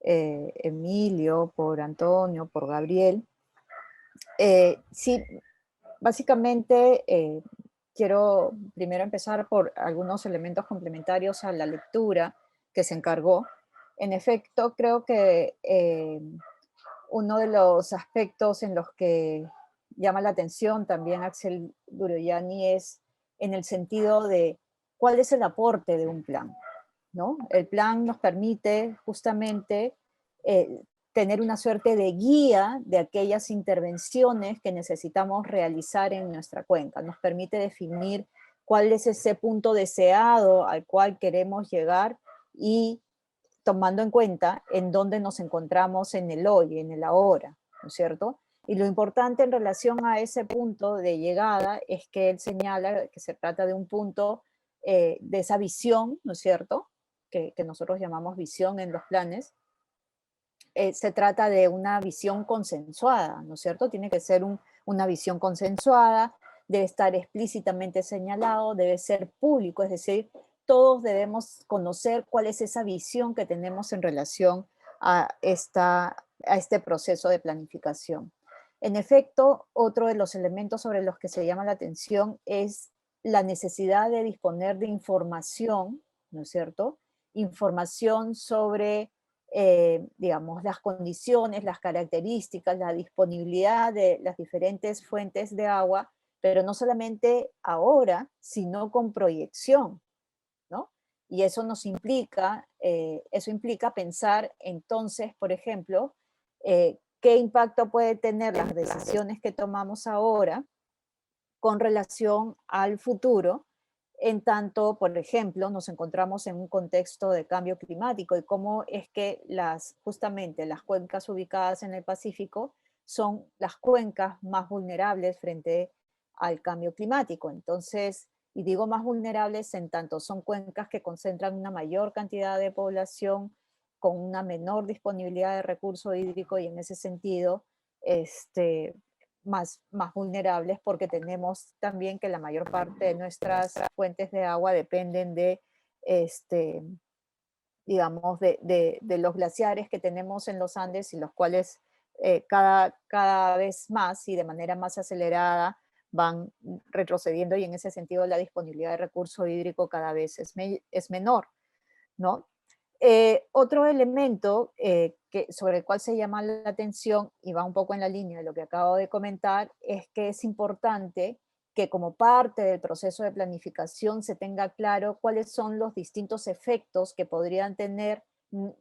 Emilio, por Antonio, por Gabriel. Sí, básicamente quiero primero empezar por algunos elementos complementarios a la lectura que se encargó. En efecto, creo que uno de los aspectos en los que llama la atención también Axel Durjani es en el sentido de cuál es el aporte de un plan, ¿no? El plan nos permite justamente tener una suerte de guía de aquellas intervenciones que necesitamos realizar en nuestra cuenca. Nos permite definir cuál es ese punto deseado al cual queremos llegar y tomando en cuenta en dónde nos encontramos en el hoy, en el ahora, ¿no es cierto? Y lo importante en relación a ese punto de llegada es que él señala que se trata de un punto de esa visión, ¿no es cierto?, que nosotros llamamos visión en los planes. Se trata de una visión consensuada, ¿no es cierto? Tiene que ser una visión consensuada, debe estar explícitamente señalado, debe ser público, es decir, todos debemos conocer cuál es esa visión que tenemos en relación a este proceso de planificación. En efecto, otro de los elementos sobre los que se llama la atención es la necesidad de disponer de información, ¿no es cierto? Información sobre, digamos, las condiciones, las características, la disponibilidad de las diferentes fuentes de agua, pero no solamente ahora, sino con proyección, ¿no? Y eso eso implica pensar entonces, por ejemplo, qué impacto puede tener las decisiones que tomamos ahora con relación al futuro, en tanto, por ejemplo, nos encontramos en un contexto de cambio climático y cómo es que justamente las cuencas ubicadas en el Pacífico son las cuencas más vulnerables frente al cambio climático. Entonces, y digo más vulnerables en tanto son cuencas que concentran una mayor cantidad de población con una menor disponibilidad de recurso hídrico y en ese sentido, más vulnerables porque tenemos también que la mayor parte de nuestras fuentes de agua dependen de, digamos, de los glaciares que tenemos en los Andes y los cuales cada vez más y de manera más acelerada van retrocediendo, y en ese sentido la disponibilidad de recurso hídrico cada vez es menor, ¿no? Otro elemento sobre el cual se llama la atención, y va un poco en la línea de lo que acabo de comentar, es que es importante que como parte del proceso de planificación se tenga claro cuáles son los distintos efectos que podrían tener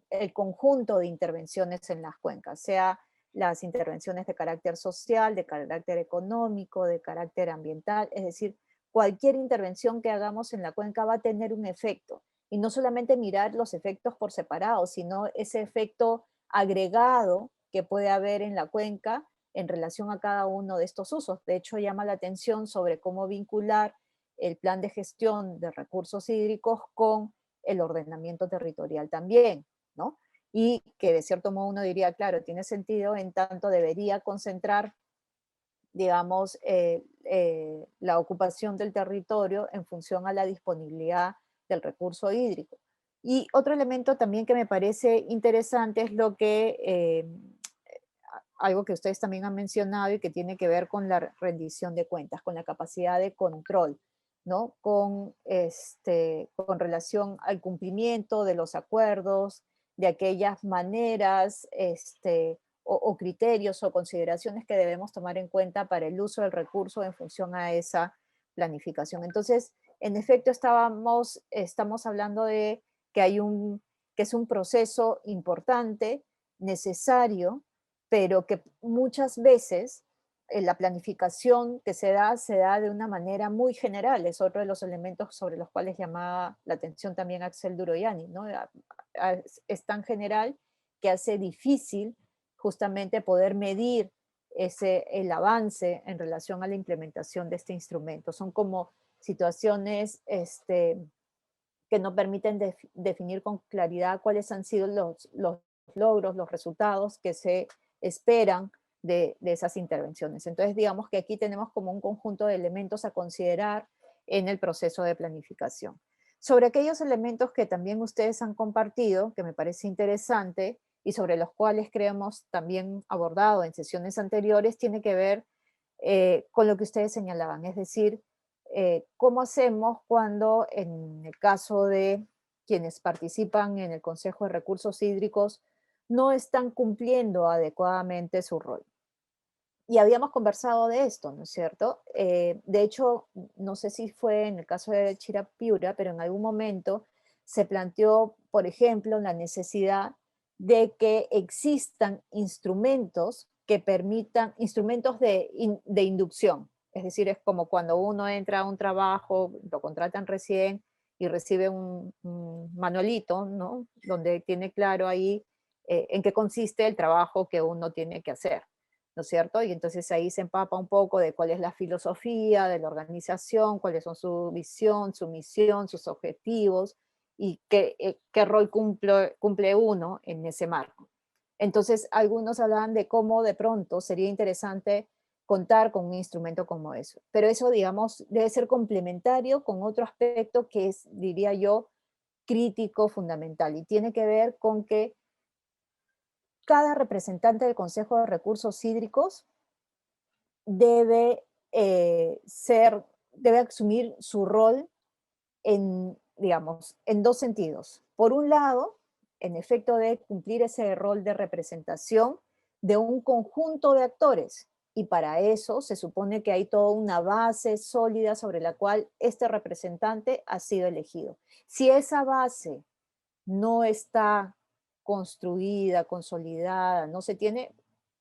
el conjunto de intervenciones en las cuencas, sea las intervenciones de carácter social, de carácter económico, de carácter ambiental, es decir, cualquier intervención que hagamos en la cuenca va a tener un efecto. Y no solamente mirar los efectos por separado, sino ese efecto agregado que puede haber en la cuenca en relación a cada uno de estos usos. De hecho, llama la atención sobre cómo vincular el plan de gestión de recursos hídricos con el ordenamiento territorial también, ¿no? Y que de cierto modo uno diría, claro, tiene sentido, en tanto debería concentrar, digamos, la ocupación del territorio en función a la disponibilidad del recurso hídrico. Y otro elemento también que me parece interesante es lo que, algo que ustedes también han mencionado y que tiene que ver con la rendición de cuentas, con la capacidad de control, ¿no? Con relación al cumplimiento de los acuerdos, de aquellas maneras, o criterios o consideraciones que debemos tomar en cuenta para el uso del recurso en función a esa planificación. Entonces, en efecto, estamos hablando de que es un proceso importante, necesario, pero que muchas veces la planificación que se da de una manera muy general. Es otro de los elementos sobre los cuales llamaba la atención también Axel Duroyani, ¿no? Es tan general que hace difícil justamente poder medir el avance en relación a la implementación de este instrumento. Son como situaciones que no permiten definir con claridad cuáles han sido los logros, los resultados que se esperan de esas intervenciones. Entonces, digamos que aquí tenemos como un conjunto de elementos a considerar en el proceso de planificación. Sobre aquellos elementos que también ustedes han compartido, que me parece interesante, y sobre los cuales creemos también abordado en sesiones anteriores, tiene que ver con lo que ustedes señalaban, es decir, cómo hacemos cuando en el caso de quienes participan en el Consejo de Recursos Hídricos no están cumpliendo adecuadamente su rol. Y habíamos conversado de esto, ¿no es cierto? De hecho, no sé si fue en el caso de Chirapiura, pero en algún momento se planteó, por ejemplo, la necesidad de que existan instrumentos que permitan, instrumentos de inducción. Es decir, es como cuando uno entra a un trabajo, lo contratan recién y recibe un manualito, ¿no? Donde tiene claro ahí en qué consiste el trabajo que uno tiene que hacer, ¿no es cierto? Y entonces ahí se empapa un poco de cuál es la filosofía de la organización, cuáles son su visión, su misión, sus objetivos y qué rol cumple uno en ese marco. Entonces, algunos hablan de cómo de pronto sería interesante contar con un instrumento como eso. Pero eso, digamos, debe ser complementario con otro aspecto que es, diría yo, crítico, fundamental, y tiene que ver con que cada representante del Consejo de Recursos Hídricos debe, debe asumir su rol en, digamos, en dos sentidos. Por un lado, en efecto, de cumplir ese rol de representación de un conjunto de actores, y para eso se supone que hay toda una base sólida sobre la cual este representante ha sido elegido. Si esa base no está construida, consolidada, no se tiene,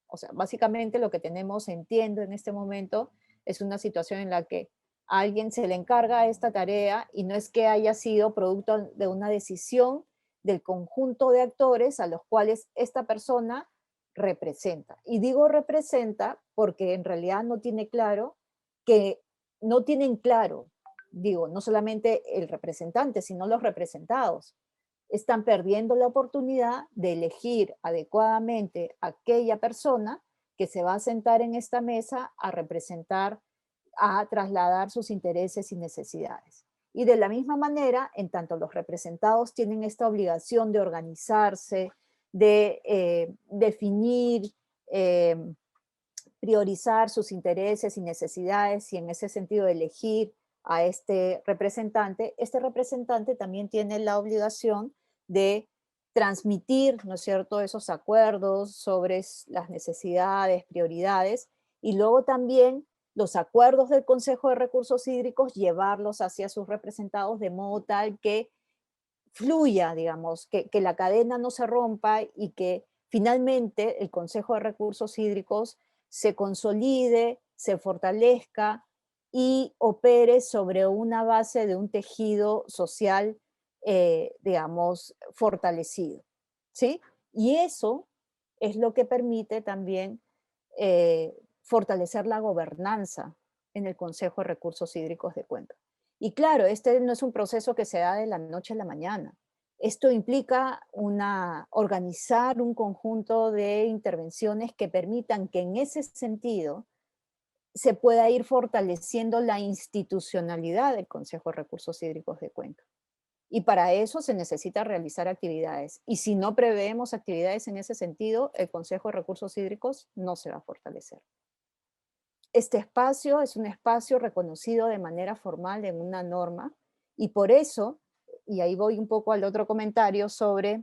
o sea, básicamente lo que tenemos, entiendo en este momento, es una situación en la que a alguien se le encarga esta tarea y no es que haya sido producto de una decisión del conjunto de actores a los cuales esta persona representa. Y digo representa porque en realidad no tiene claro que, no tienen claro, digo, no solamente el representante, sino los representados. Están perdiendo la oportunidad de elegir adecuadamente a aquella persona que se va a sentar en esta mesa a representar, a trasladar sus intereses y necesidades. Y de la misma manera, en tanto los representados tienen esta obligación de organizarse, de definir priorizar sus intereses y necesidades y en ese sentido elegir a este representante también tiene la obligación de transmitir, ¿no es cierto?, esos acuerdos sobre las necesidades, prioridades, y luego también los acuerdos del Consejo de Recursos Hídricos, llevarlos hacia sus representados de modo tal que fluya, digamos, que la cadena no se rompa y que finalmente el Consejo de Recursos Hídricos se consolide, se fortalezca y opere sobre una base de un tejido social, digamos, fortalecido, ¿sí? Y eso es lo que permite también fortalecer la gobernanza en el Consejo de Recursos Hídricos de Cuenca. Y claro, este no es un proceso que se da de la noche a la mañana. Esto implica organizar un conjunto de intervenciones que permitan que en ese sentido se pueda ir fortaleciendo la institucionalidad del Consejo de Recursos Hídricos de Cuenca. Y para eso se necesita realizar actividades. Y si no preveemos actividades en ese sentido, el Consejo de Recursos Hídricos no se va a fortalecer. Este espacio es un espacio reconocido de manera formal en una norma y por eso, y ahí voy un poco al otro comentario sobre,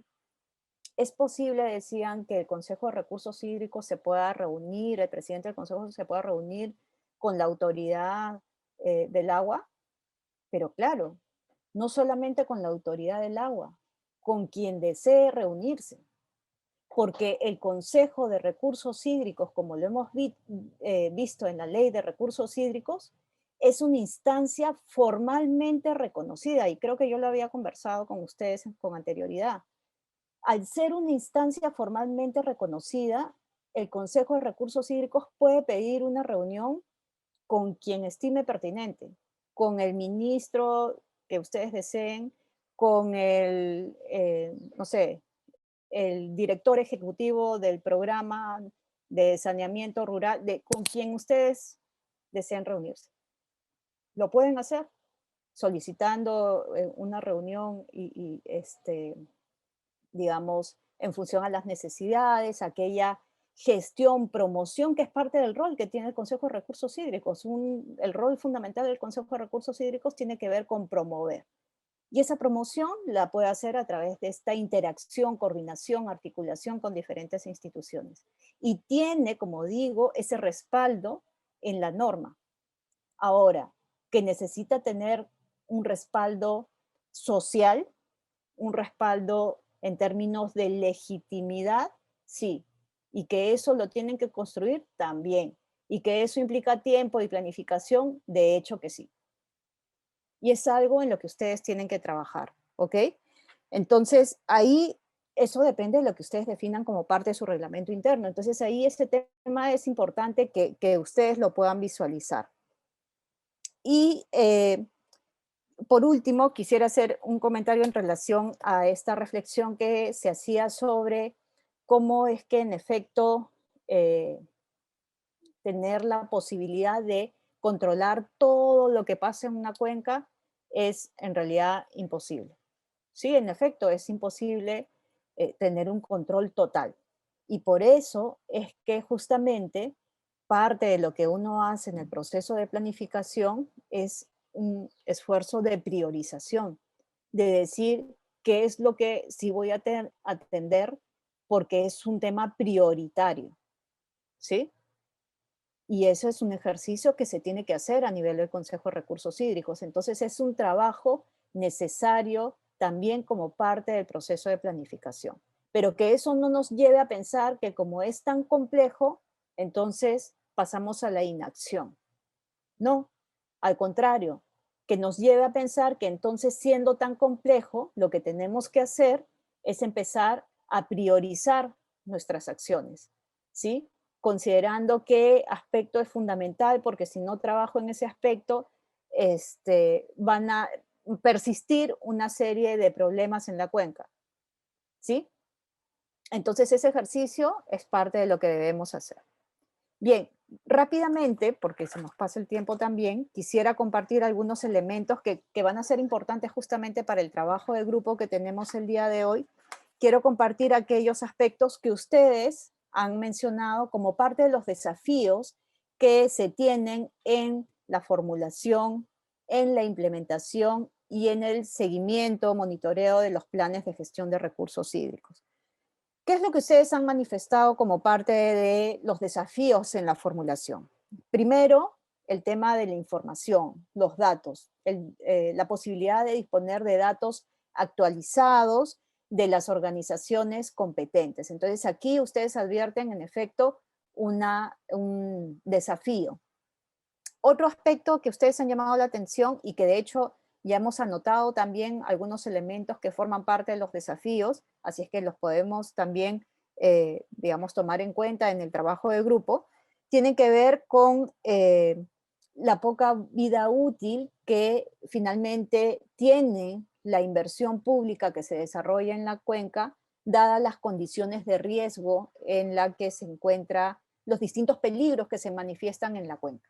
es posible, decían, que el Consejo de Recursos Hídricos se pueda reunir, el presidente del Consejo se pueda reunir con la autoridad del agua, pero claro, no solamente con la autoridad del agua, con quien desee reunirse. Porque el Consejo de Recursos Hídricos, como lo hemos visto en la Ley de Recursos Hídricos, es una instancia formalmente reconocida, y creo que yo lo había conversado con ustedes con anterioridad. Al ser una instancia formalmente reconocida, el Consejo de Recursos Hídricos puede pedir una reunión con quien estime pertinente, con el ministro que ustedes deseen, con el, no sé, el director ejecutivo del programa de saneamiento rural, con quien ustedes deseen reunirse. Lo pueden hacer solicitando una reunión y digamos, en función a las necesidades, aquella gestión, promoción, que es parte del rol que tiene el Consejo de Recursos Hídricos. El rol fundamental del Consejo de Recursos Hídricos tiene que ver con promover. Y esa promoción la puede hacer a través de esta interacción, coordinación, articulación con diferentes instituciones. Y tiene, como digo, ese respaldo en la norma. Ahora, que necesita tener un respaldo social, un respaldo en términos de legitimidad, sí. Y que eso lo tienen que construir también. Y que eso implica tiempo y planificación, de hecho que sí. Y es algo en lo que ustedes tienen que trabajar, ¿ok? Entonces, ahí eso depende de lo que ustedes definan como parte de su reglamento interno. Entonces, ahí este tema es importante que ustedes lo puedan visualizar. Y por último, quisiera hacer un comentario en relación a esta reflexión que se hacía sobre cómo es que, en efecto, tener la posibilidad de controlar todo lo que pasa en una cuenca es en realidad imposible. Sí, en efecto, es imposible tener un control total. Y por eso es que justamente parte de lo que uno hace en el proceso de planificación es un esfuerzo de priorización, de decir qué es lo que sí voy a atender porque es un tema prioritario, ¿sí? Y eso es un ejercicio que se tiene que hacer a nivel del Consejo de Recursos Hídricos. Entonces es un trabajo necesario también como parte del proceso de planificación. Pero que eso no nos lleve a pensar que como es tan complejo, entonces pasamos a la inacción. No, al contrario, que nos lleve a pensar que entonces siendo tan complejo, lo que tenemos que hacer es empezar a priorizar nuestras acciones, ¿sí? Considerando qué aspecto es fundamental, porque si no trabajo en ese aspecto, van a persistir una serie de problemas en la cuenca, ¿sí? Entonces ese ejercicio es parte de lo que debemos hacer. Bien, rápidamente, porque se nos pasa el tiempo también, quisiera compartir algunos elementos que van a ser importantes justamente para el trabajo de grupo que tenemos el día de hoy. Quiero compartir aquellos aspectos que ustedes han mencionado como parte de los desafíos que se tienen en la formulación, en la implementación y en el seguimiento, monitoreo de los planes de gestión de recursos hídricos. ¿Qué es lo que ustedes han manifestado como parte de los desafíos en la formulación? Primero, el tema de la información, los datos, la posibilidad de disponer de datos actualizados de las organizaciones competentes. Entonces aquí ustedes advierten en efecto un desafío. Otro aspecto que ustedes han llamado la atención y que de hecho ya hemos anotado también algunos elementos que forman parte de los desafíos, así es que los podemos también, digamos, tomar en cuenta en el trabajo de grupo, tienen que ver con la poca vida útil que finalmente tiene la inversión pública que se desarrolla en la cuenca, dadas las condiciones de riesgo en la que se encuentran los distintos peligros que se manifiestan en la cuenca.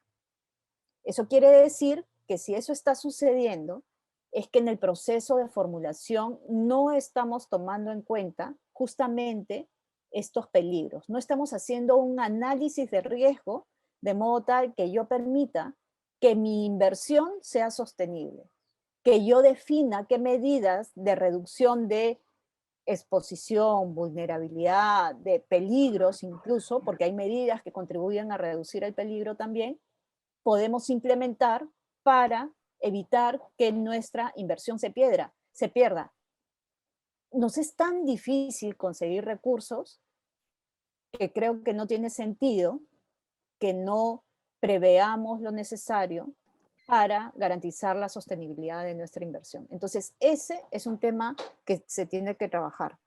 Eso quiere decir que si eso está sucediendo, es que en el proceso de formulación no estamos tomando en cuenta justamente estos peligros. No estamos haciendo un análisis de riesgo de modo tal que yo permita que mi inversión sea sostenible, que yo defina qué medidas de reducción de exposición, vulnerabilidad, de peligros incluso, porque hay medidas que contribuyen a reducir el peligro también, podemos implementar para evitar que nuestra inversión se pierda. Nos es tan difícil conseguir recursos que creo que no tiene sentido que no preveamos lo necesario para garantizar la sostenibilidad de nuestra inversión. Entonces, ese es un tema que se tiene que trabajar.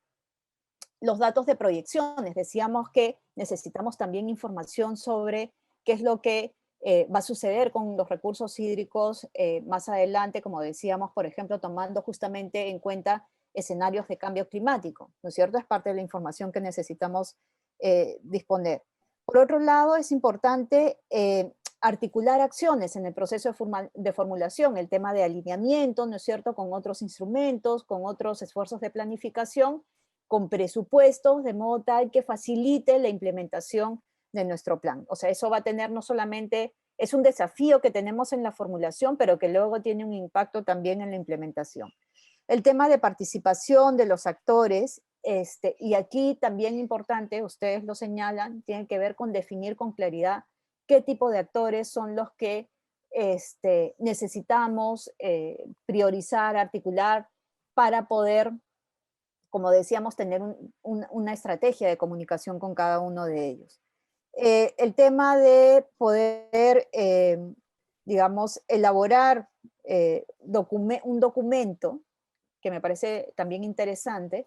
Los datos de proyecciones, decíamos que necesitamos también información sobre qué es lo que va a suceder con los recursos hídricos más adelante, como decíamos, por ejemplo, tomando justamente en cuenta escenarios de cambio climático, ¿no es cierto? Es parte de la información que necesitamos disponer. Por otro lado, es importante articular acciones en el proceso de formulación, el tema de alineamiento, ¿no es cierto?, con otros instrumentos, con otros esfuerzos de planificación, con presupuestos, de modo tal que facilite la implementación de nuestro plan. O sea, eso va a tener no solamente, es un desafío que tenemos en la formulación, pero que luego tiene un impacto también en la implementación. El tema de participación de los actores, y aquí también importante, ustedes lo señalan, tiene que ver con definir con claridad qué tipo de actores son los que necesitamos priorizar, articular, para poder, como decíamos, tener una estrategia de comunicación con cada uno de ellos. El tema de poder, digamos, elaborar un documento, que me parece también interesante,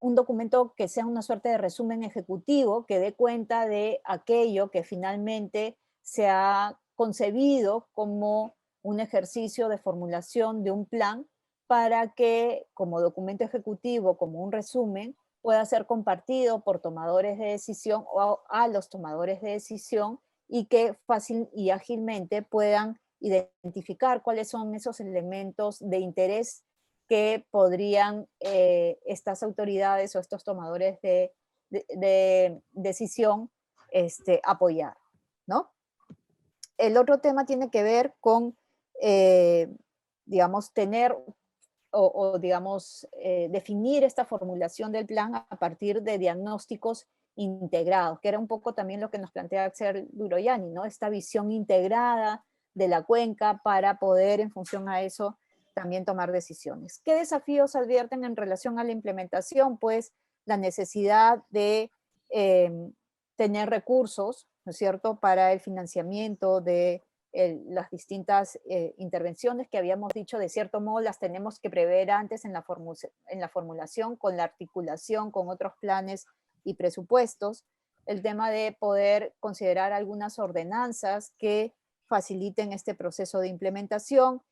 un documento que sea una suerte de resumen ejecutivo que dé cuenta de aquello que finalmente se ha concebido como un ejercicio de formulación de un plan para que como documento ejecutivo, como un resumen, pueda ser compartido por tomadores de decisión o a los tomadores de decisión y que fácil y ágilmente puedan identificar cuáles son esos elementos de interés que podrían estas autoridades o estos tomadores de decisión apoyar, ¿no? El otro tema tiene que ver con, digamos, tener digamos, definir esta formulación del plan a partir de diagnósticos integrados, que era un poco también lo que nos plantea Axel Duroyani, ¿no? Esta visión integrada de la cuenca para poder, en función a eso, también tomar decisiones. ¿Qué desafíos advierten en relación a la implementación? Pues la necesidad de tener recursos, ¿no es cierto?, para el financiamiento de las distintas intervenciones que habíamos dicho, de cierto modo las tenemos que prever antes en la formulación, con la articulación con otros planes y presupuestos. El tema de poder considerar algunas ordenanzas que faciliten este proceso de implementación.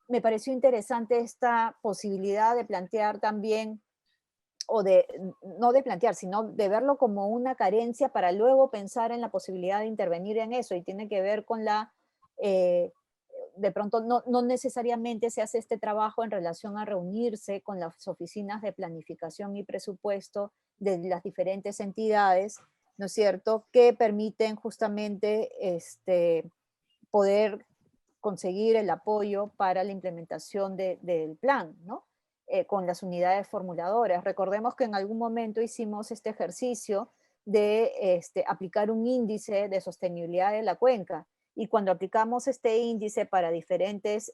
Me pareció interesante esta posibilidad de plantear también, o de, no de plantear, sino de verlo como una carencia para luego pensar en la posibilidad de intervenir en eso, y tiene que ver con la de pronto no necesariamente se hace este trabajo en relación a reunirse con las oficinas de planificación y presupuesto de las diferentes entidades, ¿no es cierto?, que permiten justamente poder conseguir el apoyo para la implementación del plan, ¿no? Con las unidades formuladoras. Recordemos que en algún momento hicimos este ejercicio de aplicar un índice de sostenibilidad de la cuenca, y cuando aplicamos este índice para diferentes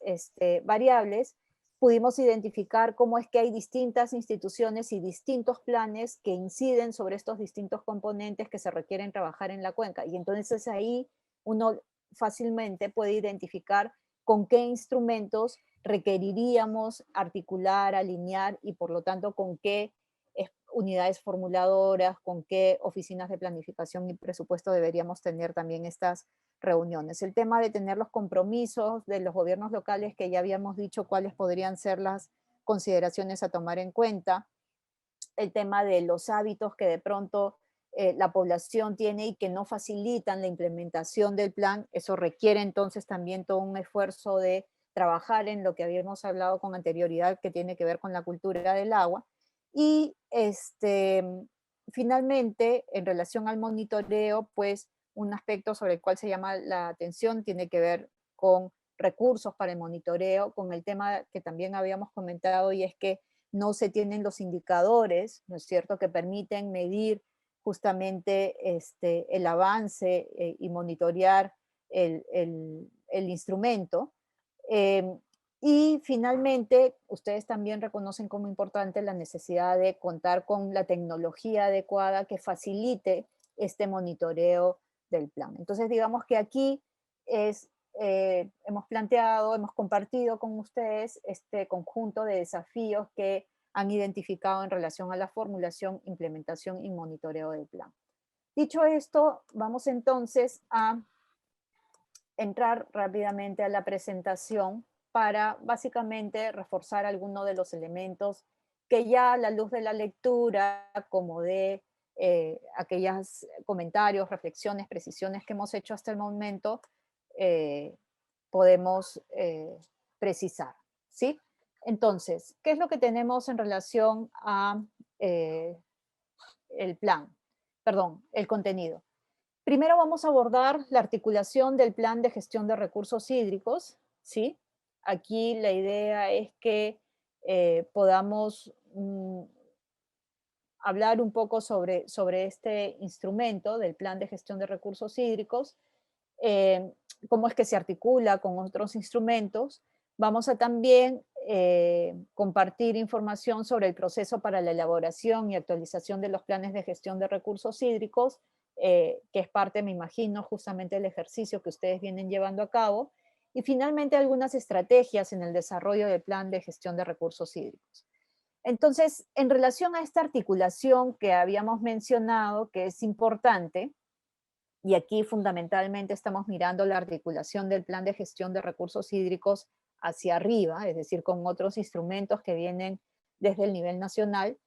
variables, pudimos identificar cómo es que hay distintas instituciones y distintos planes que inciden sobre estos distintos componentes que se requieren trabajar en la cuenca. Y entonces ahí uno fácilmente puede identificar con qué instrumentos requeriríamos articular, alinear y por lo tanto con qué unidades formuladoras, con qué oficinas de planificación y presupuesto deberíamos tener también estas reuniones. El tema de tener los compromisos de los gobiernos locales, que ya habíamos dicho cuáles podrían ser las consideraciones a tomar en cuenta. El tema de los hábitos que de pronto la población tiene y que no facilitan la implementación del plan. Eso requiere entonces también todo un esfuerzo de trabajar en lo que habíamos hablado con anterioridad, que tiene que ver con la cultura del agua. Y finalmente, en relación al monitoreo, pues un aspecto sobre el cual se llama la atención tiene que ver con recursos para el monitoreo, con el tema que también habíamos comentado, y es que no se tienen los indicadores, ¿no es cierto?, que permiten medir justamente el avance y monitorear el instrumento. Y finalmente, ustedes también reconocen como importante la necesidad de contar con la tecnología adecuada que facilite este monitoreo del plan. Entonces, digamos que aquí hemos planteado, hemos compartido con ustedes este conjunto de desafíos que han identificado en relación a la formulación, implementación y monitoreo del plan. Dicho esto, vamos entonces a entrar rápidamente a la presentación para básicamente reforzar algunos de los elementos que ya a la luz de la lectura, como de aquellos comentarios, reflexiones, precisiones que hemos hecho hasta el momento, podemos precisar, ¿sí? Entonces, ¿qué es lo que tenemos en relación a el plan? Perdón, el contenido. Primero vamos a abordar la articulación del plan de gestión de recursos hídricos, ¿sí? Aquí la idea es que podamos hablar un poco sobre este instrumento del plan de gestión de recursos hídricos, cómo es que se articula con otros instrumentos. Vamos a también compartir información sobre el proceso para la elaboración y actualización de los planes de gestión de recursos hídricos, que es parte, me imagino, justamente del ejercicio que ustedes vienen llevando a cabo. Y finalmente algunas estrategias en el desarrollo del plan de gestión de recursos hídricos. Entonces, en relación a esta articulación que habíamos mencionado, que es importante, y aquí fundamentalmente estamos mirando la articulación del plan de gestión de recursos hídricos hacia arriba, es decir, con otros instrumentos que vienen desde el nivel nacional.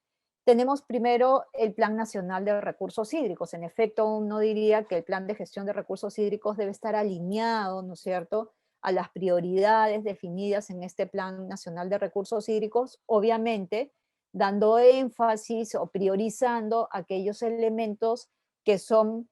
Tenemos primero el Plan Nacional de Recursos Hídricos. En efecto, uno diría que el plan de gestión de recursos hídricos debe estar alineado, ¿no es cierto?, a las prioridades definidas en este Plan Nacional de Recursos Hídricos, obviamente dando énfasis o priorizando aquellos elementos que son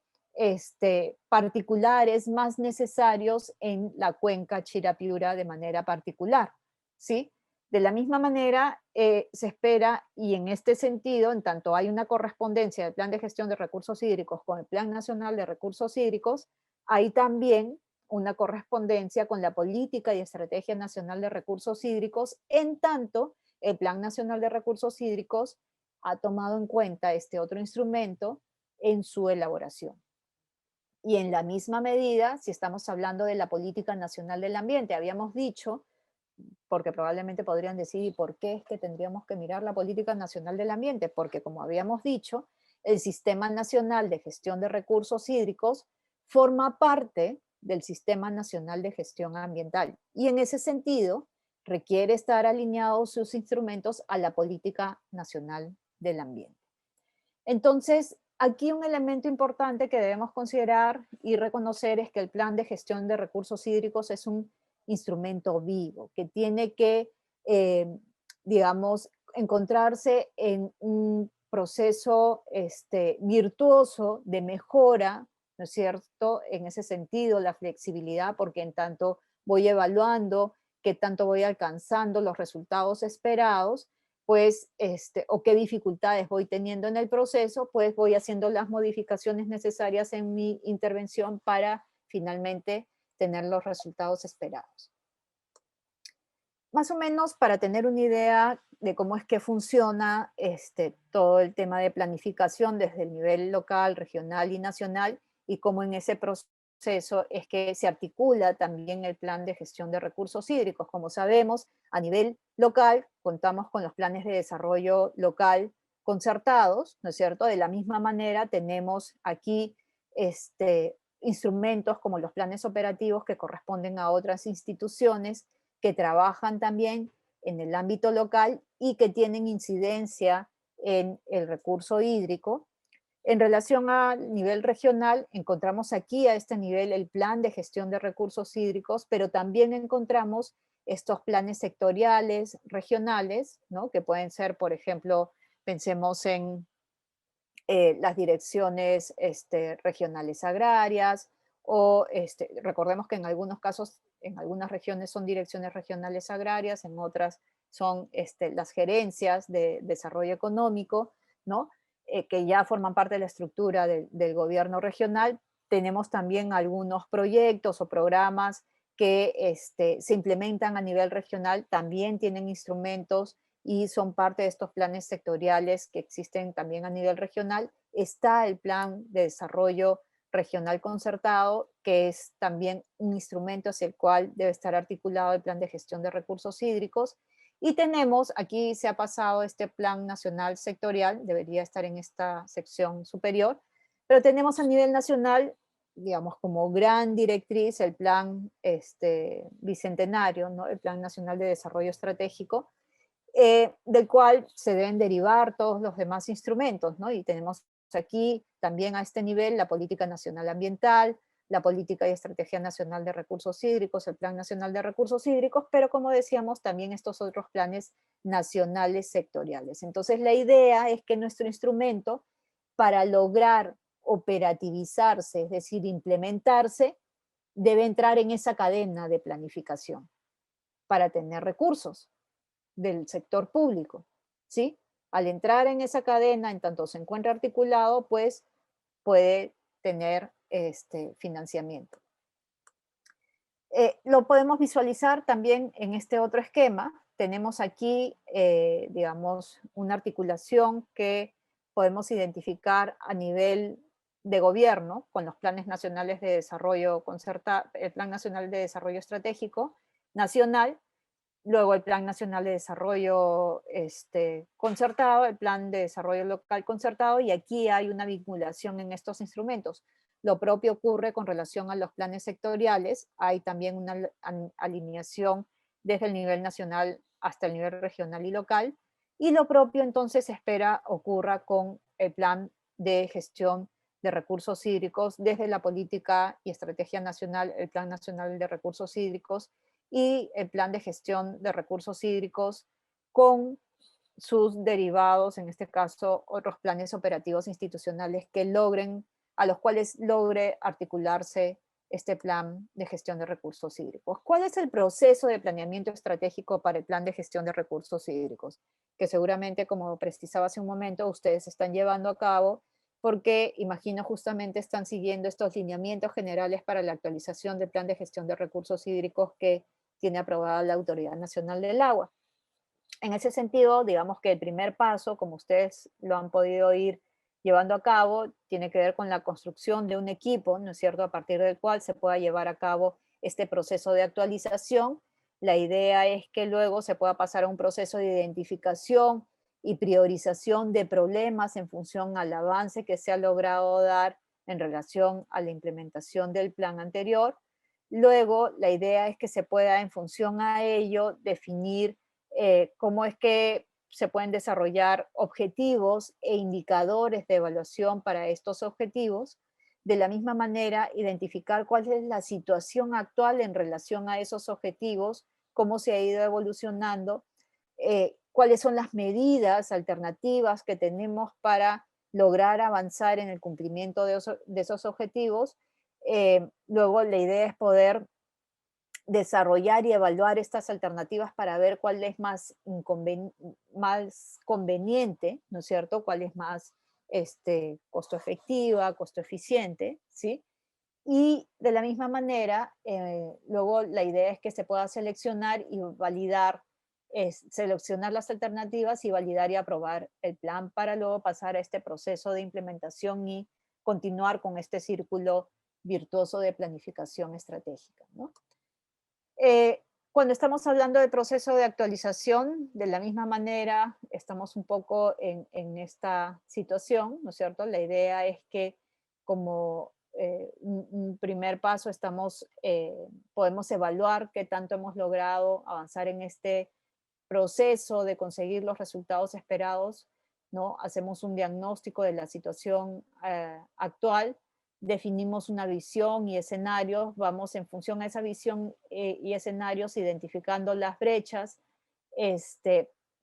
particulares, más necesarios en la cuenca Chirapiura de manera particular, ¿sí? De la misma manera, se espera, y en este sentido, en tanto hay una correspondencia del Plan de Gestión de Recursos Hídricos con el Plan Nacional de Recursos Hídricos, hay también una correspondencia con la Política y Estrategia Nacional de Recursos Hídricos, en tanto el Plan Nacional de Recursos Hídricos ha tomado en cuenta este otro instrumento en su elaboración. Y en la misma medida, si estamos hablando de la Política Nacional del Ambiente, habíamos dicho, porque probablemente podrían decir, ¿y por qué es que tendríamos que mirar la Política Nacional del Ambiente? Porque, como habíamos dicho, el Sistema Nacional de Gestión de Recursos Hídricos forma parte del Sistema Nacional de Gestión Ambiental. Y en ese sentido, requiere estar alineados sus instrumentos a la Política Nacional del Ambiente. Entonces, aquí un elemento importante que debemos considerar y reconocer es que el Plan de Gestión de Recursos Hídricos es un instrumento vivo, que tiene que, digamos, encontrarse en un proceso virtuoso de mejora, ¿no es cierto? En ese sentido, la flexibilidad, porque en tanto voy evaluando qué tanto voy alcanzando los resultados esperados, pues, o qué dificultades voy teniendo en el proceso, pues voy haciendo las modificaciones necesarias en mi intervención para finalmente tener los resultados esperados. Más o menos para tener una idea de cómo es que funciona todo el tema de planificación desde el nivel local, regional y nacional, y cómo en ese proceso es que se articula también el plan de gestión de recursos hídricos. Como sabemos, a nivel local contamos con los planes de desarrollo local concertados, ¿no es cierto? De la misma manera tenemos aquí instrumentos como los planes operativos que corresponden a otras instituciones que trabajan también en el ámbito local y que tienen incidencia en el recurso hídrico. En relación al nivel regional, encontramos aquí a este nivel el plan de gestión de recursos hídricos, pero también encontramos estos planes sectoriales, regionales, ¿no? Que pueden ser, por ejemplo, pensemos en las direcciones regionales agrarias, o recordemos que en algunos casos, en algunas regiones son direcciones regionales agrarias, en otras son las gerencias de desarrollo económico, ¿no? Que ya forman parte de la estructura del gobierno regional. Tenemos también algunos proyectos o programas que se implementan a nivel regional, también tienen instrumentos y son parte de estos planes sectoriales que existen también a nivel regional. Está el plan de desarrollo regional concertado, que es también un instrumento hacia el cual debe estar articulado el plan de gestión de recursos hídricos. Y tenemos, aquí se ha pasado este plan nacional sectorial, debería estar en esta sección superior, pero tenemos a nivel nacional, digamos, como gran directriz el plan bicentenario, ¿no? El Plan Nacional de Desarrollo Estratégico, del cual se deben derivar todos los demás instrumentos, ¿no? Y tenemos aquí también a este nivel la Política Nacional Ambiental, la Política y Estrategia Nacional de Recursos Hídricos, el Plan Nacional de Recursos Hídricos, pero como decíamos, también estos otros planes nacionales sectoriales. Entonces la idea es que nuestro instrumento, para lograr operativizarse, es decir, implementarse, debe entrar en esa cadena de planificación para tener recursos del sector público, ¿sí? Al entrar en esa cadena, en tanto se encuentra articulado, pues puede tener financiamiento. Lo podemos visualizar también en este otro esquema. Tenemos aquí, digamos, una articulación que podemos identificar a nivel de gobierno con los planes nacionales de desarrollo concertado, el Plan Nacional de Desarrollo Estratégico Nacional, luego el Plan Nacional de Desarrollo concertado, el Plan de Desarrollo Local concertado, y aquí hay una vinculación en estos instrumentos. Lo propio ocurre con relación a los planes sectoriales, hay también una alineación desde el nivel nacional hasta el nivel regional y local, y lo propio entonces se espera ocurra con el Plan de Gestión de Recursos Hídricos, desde la Política y Estrategia Nacional, el Plan Nacional de Recursos Hídricos, y el plan de gestión de recursos hídricos con sus derivados, en este caso otros planes operativos institucionales que logren, a los cuales logre articularse este plan de gestión de recursos hídricos. ¿Cuál es el proceso de planeamiento estratégico para el plan de gestión de recursos hídricos? Que seguramente, como precisaba hace un momento, ustedes están llevando a cabo, porque imagino justamente están siguiendo estos lineamientos generales para la actualización del plan de gestión de recursos hídricos que tiene aprobada la Autoridad Nacional del Agua. En ese sentido, digamos que el primer paso, como ustedes lo han podido ir llevando a cabo, tiene que ver con la construcción de un equipo, ¿no es cierto?, a partir del cual se pueda llevar a cabo este proceso de actualización. La idea es que luego se pueda pasar a un proceso de identificación y priorización de problemas en función al avance que se ha logrado dar en relación a la implementación del plan anterior. Luego, la idea es que se pueda, en función a ello, definir cómo es que se pueden desarrollar objetivos e indicadores de evaluación para estos objetivos, de la misma manera identificar cuál es la situación actual en relación a esos objetivos, cómo se ha ido evolucionando, cuáles son las medidas alternativas que tenemos para lograr avanzar en el cumplimiento de esos objetivos. Luego la idea es poder desarrollar y evaluar estas alternativas para ver cuál es más conveniente, ¿no es cierto? Cuál es más costo efectiva, costo eficiente, ¿sí? Y de la misma manera, luego la idea es que se pueda seleccionar y validar, seleccionar las alternativas y validar y aprobar el plan para luego pasar a este proceso de implementación y continuar con este círculo virtuoso de planificación estratégica, ¿no? Cuando estamos hablando del proceso de actualización, de la misma manera, estamos un poco en esta situación, ¿no es cierto? La idea es que como un primer paso podemos evaluar qué tanto hemos logrado avanzar en este proceso de conseguir los resultados esperados, ¿no? Hacemos un diagnóstico de la situación actual, definimos una visión y escenarios, vamos en función a esa visión y escenarios identificando las brechas.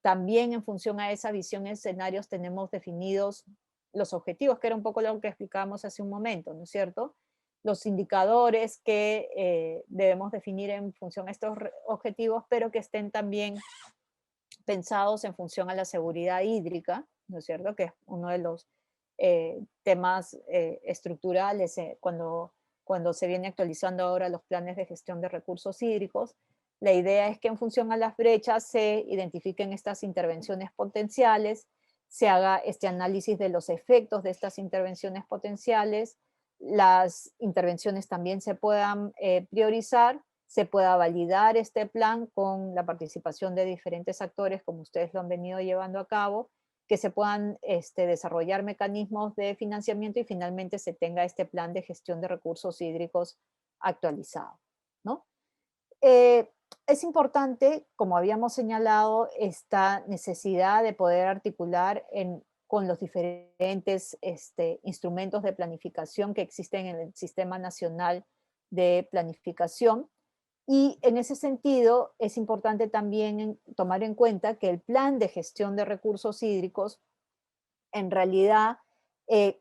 También en función a esa visión y escenarios tenemos definidos los objetivos, que era un poco lo que explicábamos hace un momento, ¿no es cierto? Los indicadores que debemos definir en función a estos objetivos, pero que estén también pensados en función a la seguridad hídrica, ¿no es cierto? Que es uno de los temas estructurales cuando se viene actualizando ahora los planes de gestión de recursos hídricos. La idea es que en función a las brechas se identifiquen estas intervenciones potenciales, se haga este análisis de los efectos de estas intervenciones potenciales, las intervenciones también se puedan priorizar, se pueda validar este plan con la participación de diferentes actores, como ustedes lo han venido llevando a cabo, que se puedan desarrollar mecanismos de financiamiento y finalmente se tenga este plan de gestión de recursos hídricos actualizado, ¿no? Es importante, como habíamos señalado, esta necesidad de poder articular con los diferentes instrumentos de planificación que existen en el Sistema Nacional de Planificación. Y en ese sentido, es importante también tomar en cuenta que el plan de gestión de recursos hídricos en realidad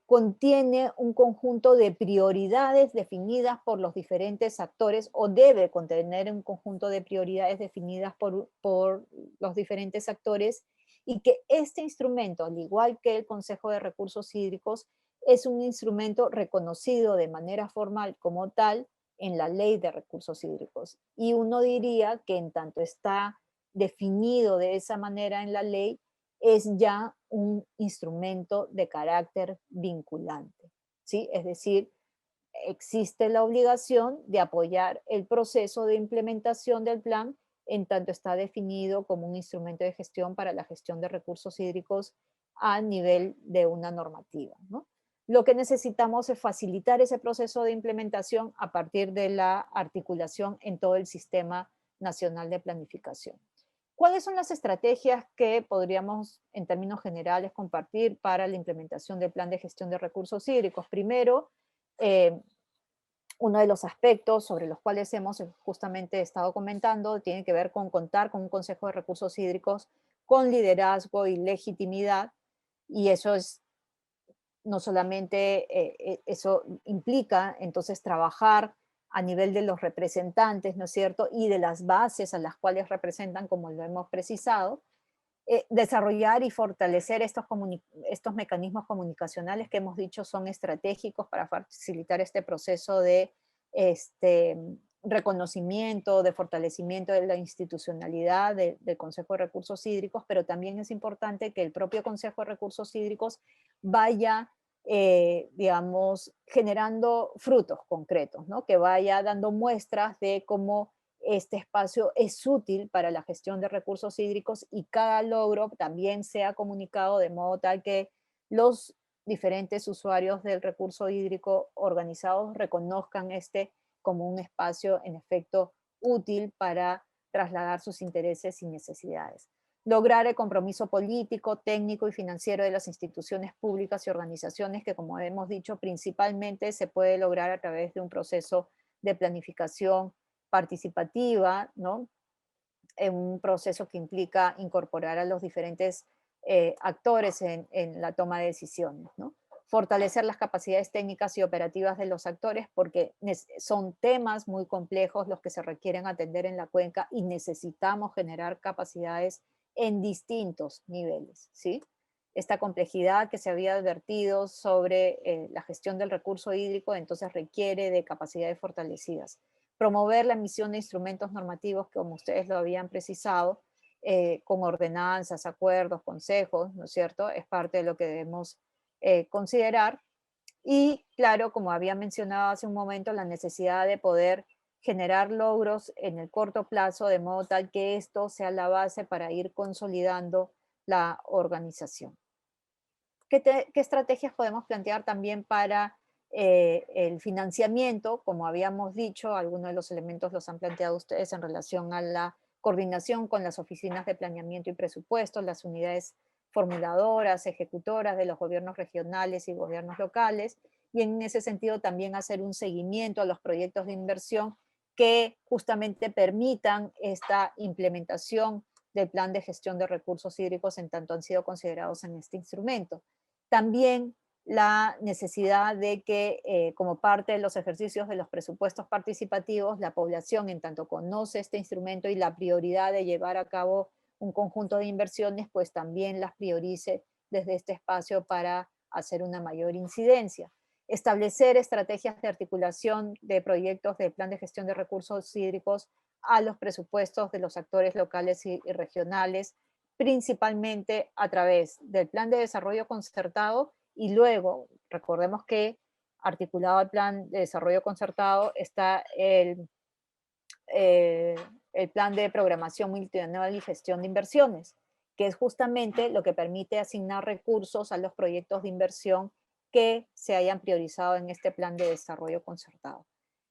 contiene un conjunto de prioridades definidas por los diferentes actores o debe contener un conjunto de prioridades definidas por los diferentes actores y que este instrumento, al igual que el Consejo de Recursos Hídricos, es un instrumento reconocido de manera formal como tal en la Ley de Recursos Hídricos. Y uno diría que en tanto está definido de esa manera en la ley, es ya un instrumento de carácter vinculante, ¿sí? Es decir, existe la obligación de apoyar el proceso de implementación del plan en tanto está definido como un instrumento de gestión para la gestión de recursos hídricos a nivel de una normativa, ¿no? Lo que necesitamos es facilitar ese proceso de implementación a partir de la articulación en todo el Sistema Nacional de Planificación. ¿Cuáles son las estrategias que podríamos, en términos generales, compartir para la implementación del plan de gestión de recursos hídricos? Primero, uno de los aspectos sobre los cuales hemos justamente estado comentando tiene que ver con contar con un Consejo de Recursos Hídricos con liderazgo y legitimidad, y eso es no solamente, eso implica entonces trabajar a nivel de los representantes, ¿no es cierto? Y de las bases a las cuales representan, como lo hemos precisado, desarrollar y fortalecer estos mecanismos comunicacionales que hemos dicho son estratégicos para facilitar este proceso de reconocimiento, de fortalecimiento de la institucionalidad del Consejo de Recursos Hídricos, pero también es importante que el propio Consejo de Recursos Hídricos vaya, digamos, generando frutos concretos, ¿no? Que vaya dando muestras de cómo este espacio es útil para la gestión de recursos hídricos y cada logro también sea comunicado de modo tal que los diferentes usuarios del recurso hídrico organizados reconozcan como un espacio en efecto útil para trasladar sus intereses y necesidades. lograr el compromiso político, técnico y financiero de las instituciones públicas y organizaciones que, como hemos dicho, principalmente se puede lograr a través de un proceso de planificación participativa, ¿no? En un proceso que implica incorporar a los diferentes actores en la toma de decisiones, ¿no? Fortalecer las capacidades técnicas y operativas de los actores porque son temas muy complejos los que se requieren atender en la cuenca y necesitamos generar capacidades en distintos niveles, ¿sí? Esta complejidad que se había advertido sobre la gestión del recurso hídrico entonces requiere de capacidades fortalecidas. Promover la emisión de instrumentos normativos, como ustedes lo habían precisado, con ordenanzas, acuerdos, consejos, ¿no es cierto? Es parte de lo que debemos considerar. Y claro, como había mencionado hace un momento, la necesidad de poder generar logros en el corto plazo, de modo tal que esto sea la base para ir consolidando la organización. ¿Qué estrategias podemos plantear también para el financiamiento? Como habíamos dicho, algunos de los elementos los han planteado ustedes en relación a la coordinación con las oficinas de planeamiento y presupuestos, las unidades formuladoras, ejecutoras de los gobiernos regionales y gobiernos locales, y en ese sentido también hacer un seguimiento a los proyectos de inversión que justamente permitan esta implementación del plan de gestión de recursos hídricos en tanto han sido considerados en este instrumento. También la necesidad de que, como parte de los ejercicios de los presupuestos participativos, la población, en tanto conoce este instrumento y la prioridad de llevar a cabo un conjunto de inversiones, pues también las priorice desde este espacio para hacer una mayor incidencia. Establecer estrategias de articulación de proyectos del plan de gestión de recursos hídricos a los presupuestos de los actores locales y regionales, principalmente a través del plan de desarrollo concertado y luego, recordemos que articulado al plan de desarrollo concertado está el plan de programación multianual y gestión de inversiones, que es justamente lo que permite asignar recursos a los proyectos de inversión que se hayan priorizado en este plan de desarrollo concertado.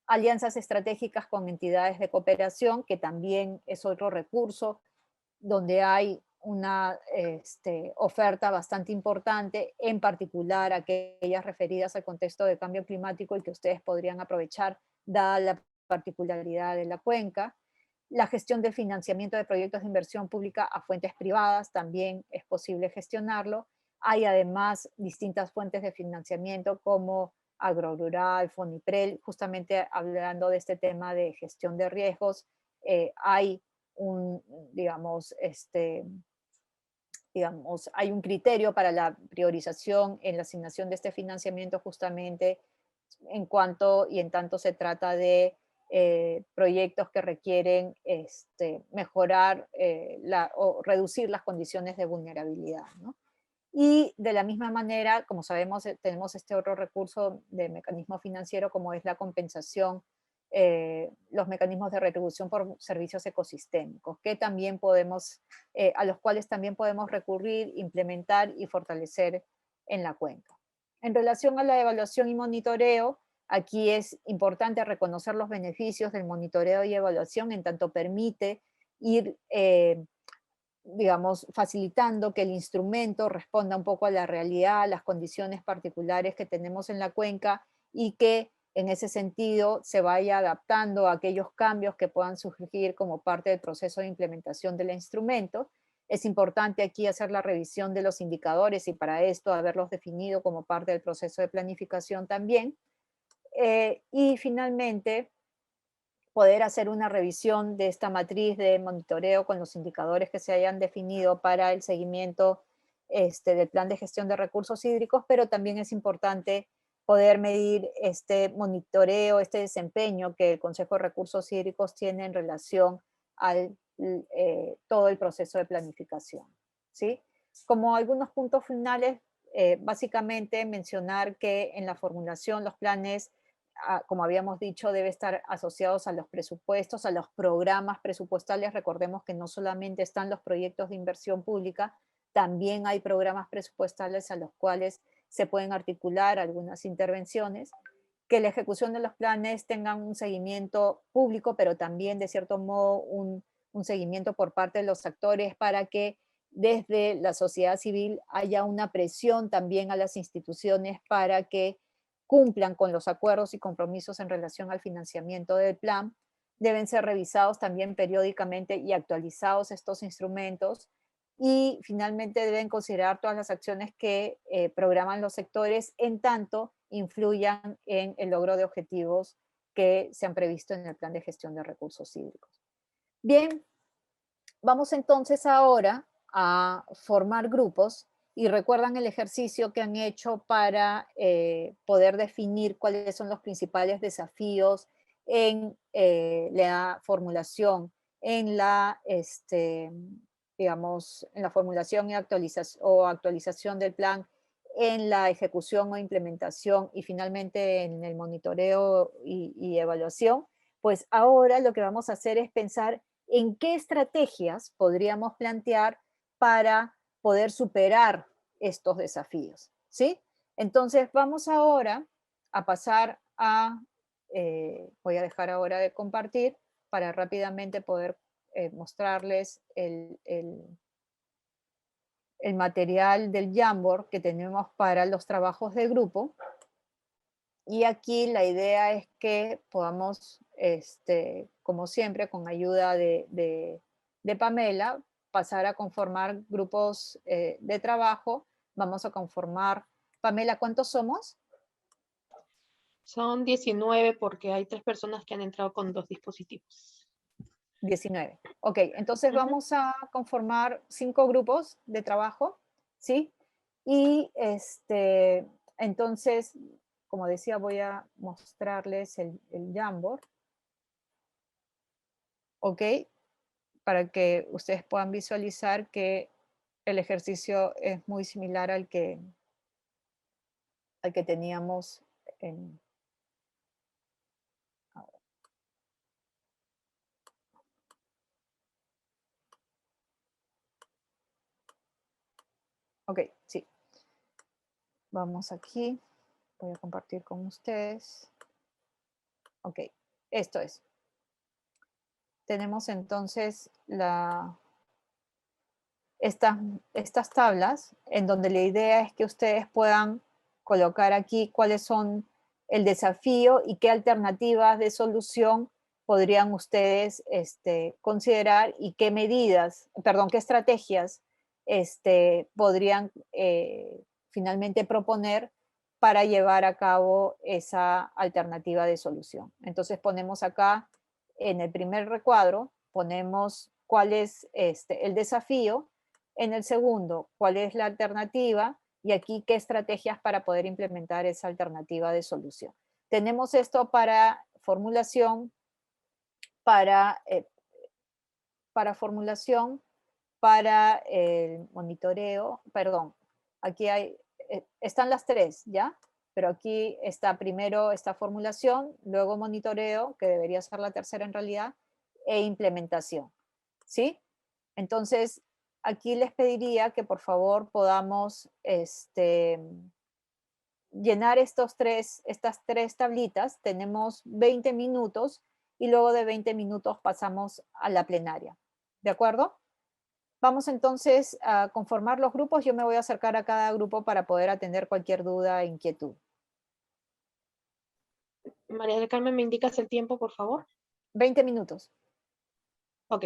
Alianzas estratégicas con entidades de cooperación, que también es otro recurso donde hay una oferta bastante importante, en particular aquellas referidas al contexto de cambio climático y que ustedes podrían aprovechar dada la particularidad de la cuenca. La gestión del financiamiento de proyectos de inversión pública a fuentes privadas también es posible gestionarlo. Hay además distintas fuentes de financiamiento como Agrorural, Foniprel, justamente hablando de este tema de gestión de riesgos. Hay hay un criterio para la priorización en la asignación de este financiamiento justamente en cuanto y en tanto se trata de proyectos que requieren mejorar o reducir las condiciones de vulnerabilidad, ¿no? Y de la misma manera, como sabemos, tenemos este otro recurso de mecanismo financiero como es la compensación, los mecanismos de retribución por servicios ecosistémicos, que también podemos, a los cuales también podemos recurrir, implementar y fortalecer en la cuenca. En relación a la evaluación y monitoreo, aquí es importante reconocer los beneficios del monitoreo y evaluación en tanto permite ir facilitando que el instrumento responda un poco a la realidad, a las condiciones particulares que tenemos en la cuenca y que en ese sentido se vaya adaptando a aquellos cambios que puedan surgir como parte del proceso de implementación del instrumento. Es importante aquí hacer la revisión de los indicadores y para esto haberlos definido como parte del proceso de planificación también. Y finalmente, poder hacer una revisión de esta matriz de monitoreo con los indicadores que se hayan definido para el seguimiento del plan de gestión de recursos hídricos, pero también es importante poder medir este monitoreo, este desempeño que el Consejo de Recursos Hídricos tiene en relación al todo el proceso de planificación, ¿sí? Como algunos puntos finales, básicamente mencionar que en la formulación los planes, como habíamos dicho, debe estar asociados a los presupuestos, a los programas presupuestales. Recordemos que no solamente están los proyectos de inversión pública, también hay programas presupuestales a los cuales se pueden articular algunas intervenciones, que la ejecución de los planes tengan un seguimiento público, pero también de cierto modo un seguimiento por parte de los actores para que desde la sociedad civil haya una presión también a las instituciones para que cumplan con los acuerdos y compromisos en relación al financiamiento del plan. Deben ser revisados también periódicamente y actualizados estos instrumentos. Y finalmente deben considerar todas las acciones que programan los sectores en tanto influyan en el logro de objetivos que se han previsto en el plan de gestión de recursos hídricos. Bien, vamos entonces ahora a formar grupos y recuerdan el ejercicio que han hecho para poder definir cuáles son los principales desafíos en la formulación, en la, digamos, en la formulación y actualización del plan, en la ejecución o implementación y finalmente en el monitoreo y evaluación. Pues ahora lo que vamos a hacer es pensar en qué estrategias podríamos plantear para poder superar estos desafíos, ¿sí? Entonces vamos ahora a pasar a, voy a dejar ahora de compartir para rápidamente poder mostrarles el material del Jamboard que tenemos para los trabajos de grupo. Y aquí la idea es que podamos, como siempre, con ayuda de Pamela, pasar a conformar grupos de trabajo. Vamos a conformar, Pamela, ¿cuántos somos? Son 19 porque hay 3 personas que han entrado con 2 dispositivos. 19. Ok, entonces vamos a conformar 5 grupos de trabajo, ¿sí? Y entonces, como decía, voy a mostrarles el Jamboard. Ok, para que ustedes puedan visualizar que el ejercicio es muy similar al que teníamos en... Ok, sí. Vamos aquí. Voy a compartir con ustedes. Ok, esto es. Tenemos entonces estas tablas en donde la idea es que ustedes puedan colocar aquí cuáles son el desafío y qué alternativas de solución podrían ustedes considerar y qué medidas, perdón, qué estrategias podrían finalmente proponer para llevar a cabo esa alternativa de solución. Entonces ponemos acá en el primer recuadro, ponemos cuál es el desafío, en el segundo, cuál es la alternativa, y aquí qué estrategias para poder implementar esa alternativa de solución. Tenemos esto para formulación, para formulación, para el monitoreo, perdón, aquí hay, están las 3, ¿ya? Pero aquí está primero esta formulación, luego monitoreo, que debería ser la tercera en realidad, e implementación, ¿sí? Entonces, aquí les pediría que por favor podamos llenar estas 3 tablitas. Tenemos 20 minutos y luego de 20 minutos pasamos a la plenaria. ¿De acuerdo? Vamos entonces a conformar los grupos. Yo me voy a acercar a cada grupo para poder atender cualquier duda e inquietud. María del Carmen, ¿me indicas el tiempo, por favor? 20 minutos. Ok.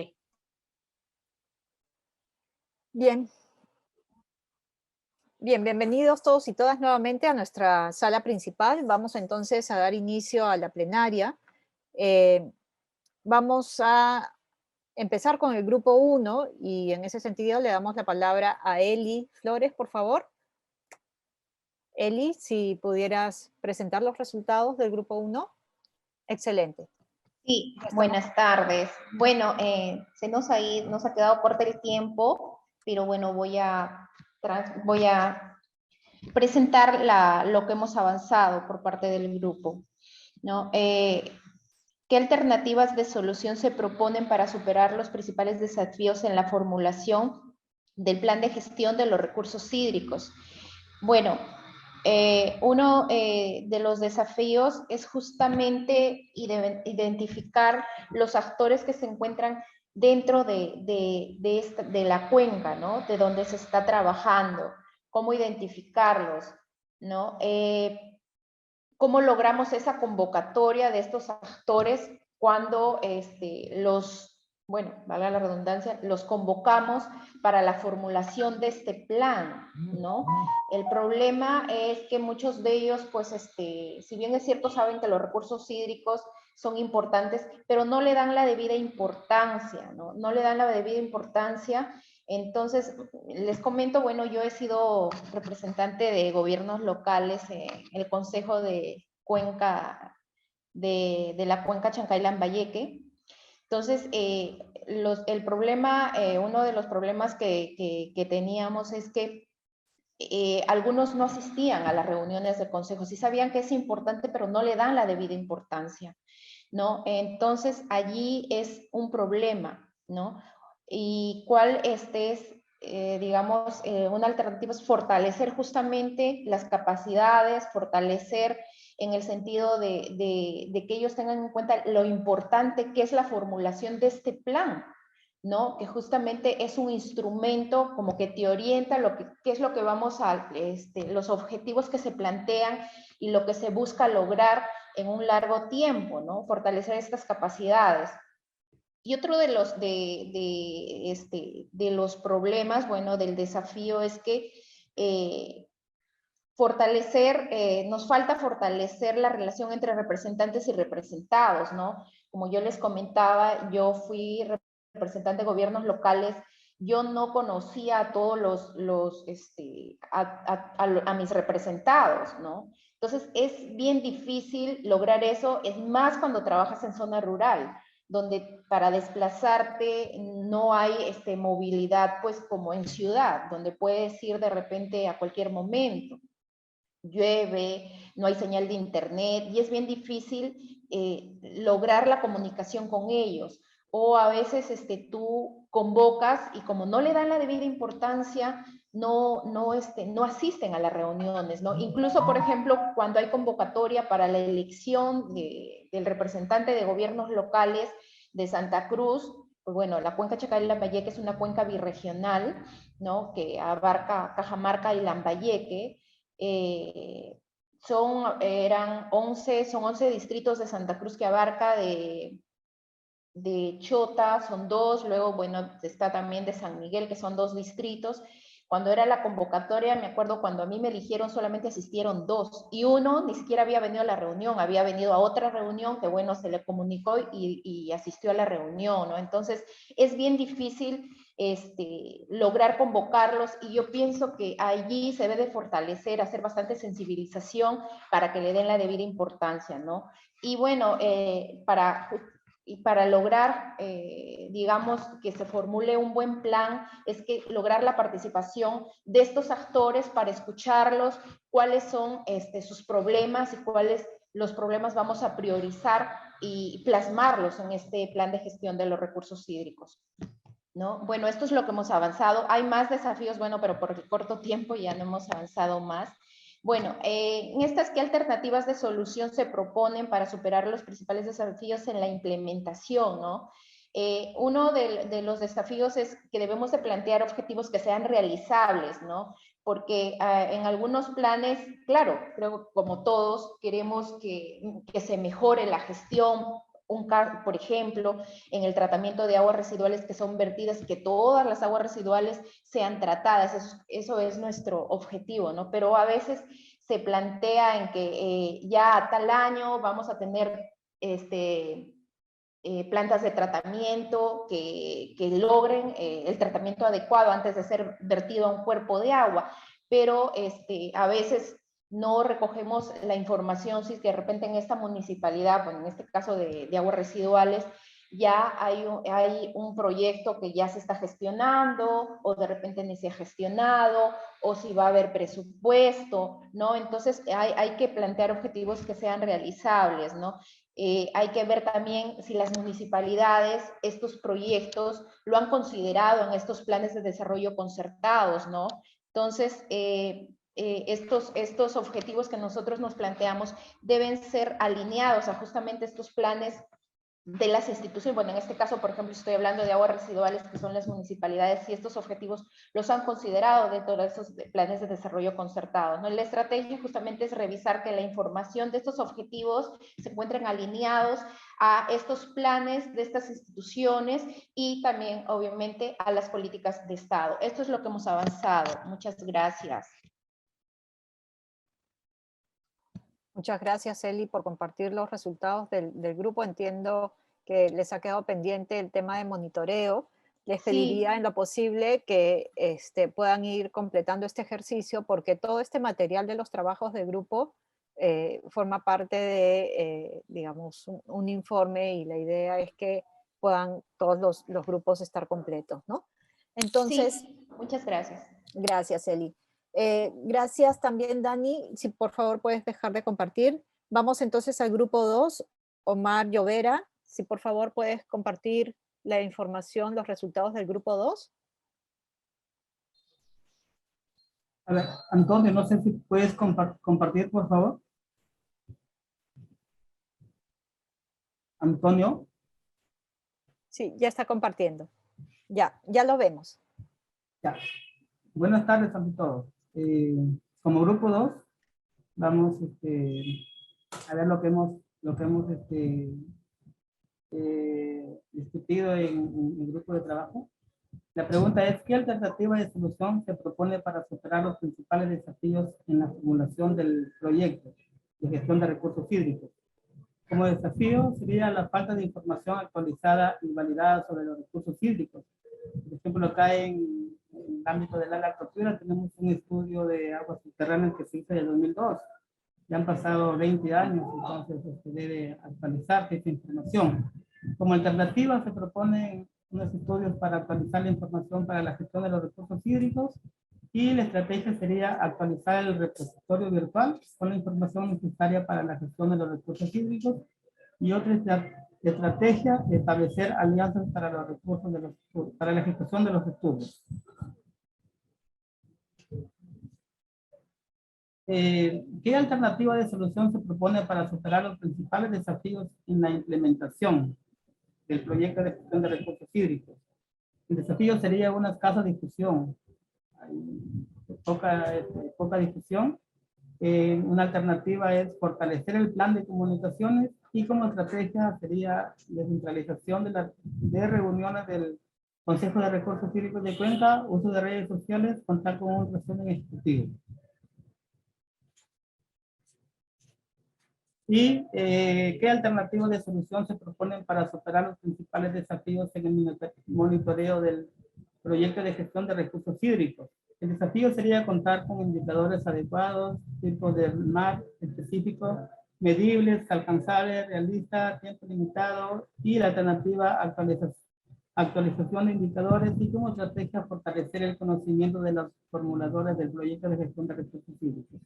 Bien. Bien, bienvenidos todos y todas nuevamente a nuestra sala principal. Vamos entonces a dar inicio a la plenaria. Vamos a empezar con el grupo 1 y en ese sentido le damos la palabra a Eli Flores, por favor. Eli, si pudieras presentar los resultados del grupo 1. Excelente. Sí, buenas tardes. Bueno, nos ha quedado corto el tiempo, pero bueno, voy a presentar lo que hemos avanzado por parte del grupo, ¿no? ¿Qué alternativas de solución se proponen para superar los principales desafíos en la formulación del plan de gestión de los recursos hídricos? Bueno, uno de los desafíos es justamente identificar los actores que se encuentran dentro de la cuenca, ¿no? De donde se está trabajando, cómo identificarlos, ¿no? Cómo logramos esa convocatoria de estos actores cuando bueno, valga la redundancia, los convocamos para la formulación de este plan, ¿no? El problema es que muchos de ellos, pues, si bien es cierto, saben que los recursos hídricos son importantes, pero no le dan la debida importancia, ¿no? No le dan la debida importancia. Entonces, les comento, bueno, yo he sido representante de gobiernos locales en el Consejo de Cuenca, de la Cuenca Chancay-Lambayeque. Entonces, el problema, uno de los problemas que teníamos es que algunos no asistían a las reuniones de consejo, sí sabían que es importante, pero no le dan la debida importancia, ¿no? Entonces, allí es un problema, ¿no? Y cuál es, digamos, una alternativa es fortalecer justamente las capacidades, fortalecer en el sentido de que ellos tengan en cuenta lo importante que es la formulación de este plan, ¿no? Que justamente es un instrumento como que te orienta qué es lo que vamos a, los objetivos que se plantean y lo que se busca lograr en un largo tiempo, ¿no? Fortalecer estas capacidades. Y otro de los problemas, bueno, del desafío es que nos falta fortalecer la relación entre representantes y representados, ¿no? Como yo les comentaba, yo fui representante de gobiernos locales, yo no conocía a todos a mis representados, ¿no? Entonces es bien difícil lograr eso, es más cuando trabajas en zona rural, donde para desplazarte no hay movilidad pues como en ciudad, donde puedes ir de repente a cualquier momento. Llueve, no hay señal de internet y es bien difícil lograr la comunicación con ellos. O a veces tú convocas y como no le dan la debida importancia, no asisten a las reuniones, ¿no? Incluso, por ejemplo, cuando hay convocatoria para la elección del representante de gobiernos locales de Santa Cruz, pues bueno, la cuenca Chancay-Lambayeque es una cuenca birregional, ¿no? Que abarca Cajamarca y Lambayeque. Son 11 distritos de Santa Cruz que abarca de Chota, son 2, luego, bueno, está también de San Miguel, que son 2 distritos. Cuando era la convocatoria, me acuerdo cuando a mí me eligieron, solamente asistieron 2, y uno ni siquiera había venido a la reunión, había venido a otra reunión que, bueno, se le comunicó y asistió a la reunión, ¿no? Entonces, es bien difícil lograr convocarlos, y yo pienso que allí se debe fortalecer, hacer bastante sensibilización para que le den la debida importancia, ¿no? Y bueno, para lograr, digamos, que se formule un buen plan, es que lograr la participación de estos actores para escucharlos, cuáles son sus problemas y cuáles los problemas vamos a priorizar y plasmarlos en este plan de gestión de los recursos hídricos, ¿no? Bueno, esto es lo que hemos avanzado. Hay más desafíos, bueno, pero por el corto tiempo ya no hemos avanzado más. Bueno, en estas, ¿qué alternativas de solución se proponen para superar los principales desafíos en la implementación, ¿no? Uno de los desafíos es que debemos de plantear objetivos que sean realizables, ¿no? Porque en algunos planes, claro, creo como todos, queremos que se mejore la gestión, por ejemplo, en el tratamiento de aguas residuales que son vertidas, que todas las aguas residuales sean tratadas, eso es nuestro objetivo, ¿no? Pero a veces se plantea en que ya a tal año vamos a tener plantas de tratamiento que logren el tratamiento adecuado antes de ser vertido a un cuerpo de agua, pero a veces no recogemos la información si es que de repente en esta municipalidad, bueno, en este caso de aguas residuales, ya hay un proyecto que ya se está gestionando, o de repente ni se ha gestionado, o si va a haber presupuesto, ¿no? Entonces hay que plantear objetivos que sean realizables, ¿no? Hay que ver también si las municipalidades, estos proyectos, lo han considerado en estos planes de desarrollo concertados, ¿no? Entonces, estos objetivos que nosotros nos planteamos deben ser alineados a justamente estos planes de las instituciones, bueno, en este caso, por ejemplo, estoy hablando de aguas residuales, que son las municipalidades, y estos objetivos los han considerado dentro de esos planes de desarrollo concertados, ¿no? La estrategia justamente es revisar que la información de estos objetivos se encuentren alineados a estos planes de estas instituciones y también, obviamente, a las políticas de Estado. Esto es lo que hemos avanzado. Muchas gracias. Muchas gracias, Eli, por compartir los resultados del grupo. Entiendo que les ha quedado pendiente el tema de monitoreo. Les pediría en lo posible que puedan ir completando este ejercicio, porque todo este material de los trabajos de grupo forma parte de, digamos, un informe, y la idea es que puedan todos los grupos estar completos, ¿no? Entonces, sí, muchas gracias. Gracias, Eli. Gracias también, Dani. Si por favor puedes dejar de compartir. Vamos entonces al grupo 2. Omar Llovera, si por favor puedes compartir la información, los resultados del grupo 2. A ver, Antonio, no sé si puedes compartir, por favor. Antonio. Sí, ya está compartiendo. Ya lo vemos. Ya. Buenas tardes a todos. Como grupo 2, vamos a ver lo que hemos discutido en el grupo de trabajo. La pregunta es, ¿qué alternativa de solución se propone para superar los principales desafíos en la formulación del proyecto de gestión de recursos hídricos? Como desafío sería la falta de información actualizada y validada sobre los recursos hídricos. Por ejemplo, acá en el ámbito de la agricultura tenemos un estudio de aguas subterráneas que se hizo en el 2002. Ya han pasado 20 años, entonces se debe actualizar esta información. Como alternativa se proponen unos estudios para actualizar la información para la gestión de los recursos hídricos, y la estrategia sería actualizar el repositorio virtual con la información necesaria para la gestión de los recursos hídricos, y otra estrategia, establecer alianzas para los recursos para la ejecución de los estudios. ¿Qué alternativa de solución se propone para superar los principales desafíos en la implementación del proyecto de gestión de recursos hídricos? El desafío sería una escasa difusión. Hay poca difusión. Una alternativa es fortalecer el plan de comunicaciones, y como estrategia sería descentralización de reuniones del Consejo de Recursos Hídricos de Cuenca, uso de redes sociales, contar con un resumen ejecutivo. ¿Y qué alternativas de solución se proponen para superar los principales desafíos en el monitoreo del proyecto de gestión de recursos hídricos? El desafío sería contar con indicadores adecuados, tipos de MAP específicos, medibles, alcanzables, realistas, tiempo limitado, y la alternativa actualización de indicadores, y como estrategia fortalecer el conocimiento de los formuladores del proyecto de gestión de recursos hídricos.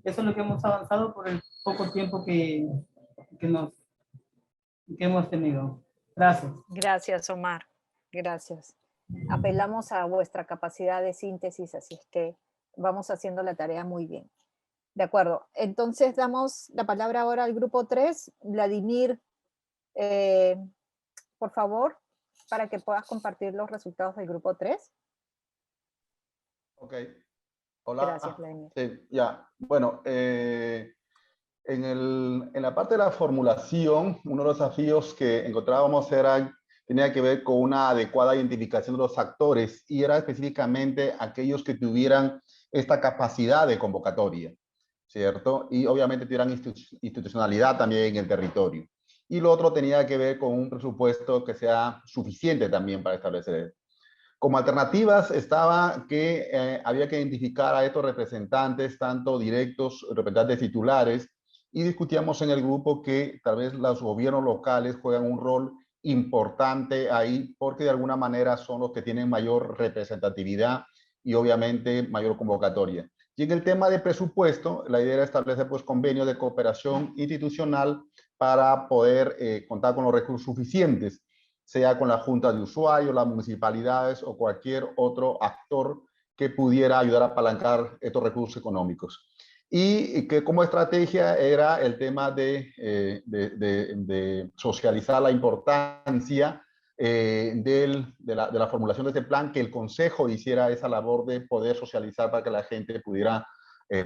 Eso es lo que hemos avanzado por el poco tiempo que hemos tenido. Gracias. Gracias, Omar. Gracias. Apelamos a vuestra capacidad de síntesis, así es que vamos haciendo la tarea muy bien. De acuerdo. Entonces damos la palabra ahora al grupo 3. Vladimir, por favor, para que puedas compartir los resultados del grupo 3. Ok. Hola. Gracias, Vladimir. Sí, ya. Bueno, en la parte de la formulación, uno de los desafíos que encontrábamos tenía que ver con una adecuada identificación de los actores, y era específicamente aquellos que tuvieran esta capacidad de convocatoria, ¿cierto? Y obviamente tuvieran institucionalidad también en el territorio. Y lo otro tenía que ver con un presupuesto que sea suficiente también para establecer esto. Como alternativas estaba que había que identificar a estos representantes, tanto directos, representantes titulares, y discutíamos en el grupo que tal vez los gobiernos locales juegan un rol importante ahí, porque de alguna manera son los que tienen mayor representatividad y obviamente mayor convocatoria. Y en el tema de presupuesto, la idea era establecer pues convenios de cooperación institucional para poder contar con los recursos suficientes, sea con la junta de usuarios, las municipalidades o cualquier otro actor que pudiera ayudar a apalancar estos recursos económicos. y que como estrategia era el tema de socializar la importancia de la formulación de este plan, que el Consejo hiciera esa labor de poder socializar para que la gente pudiera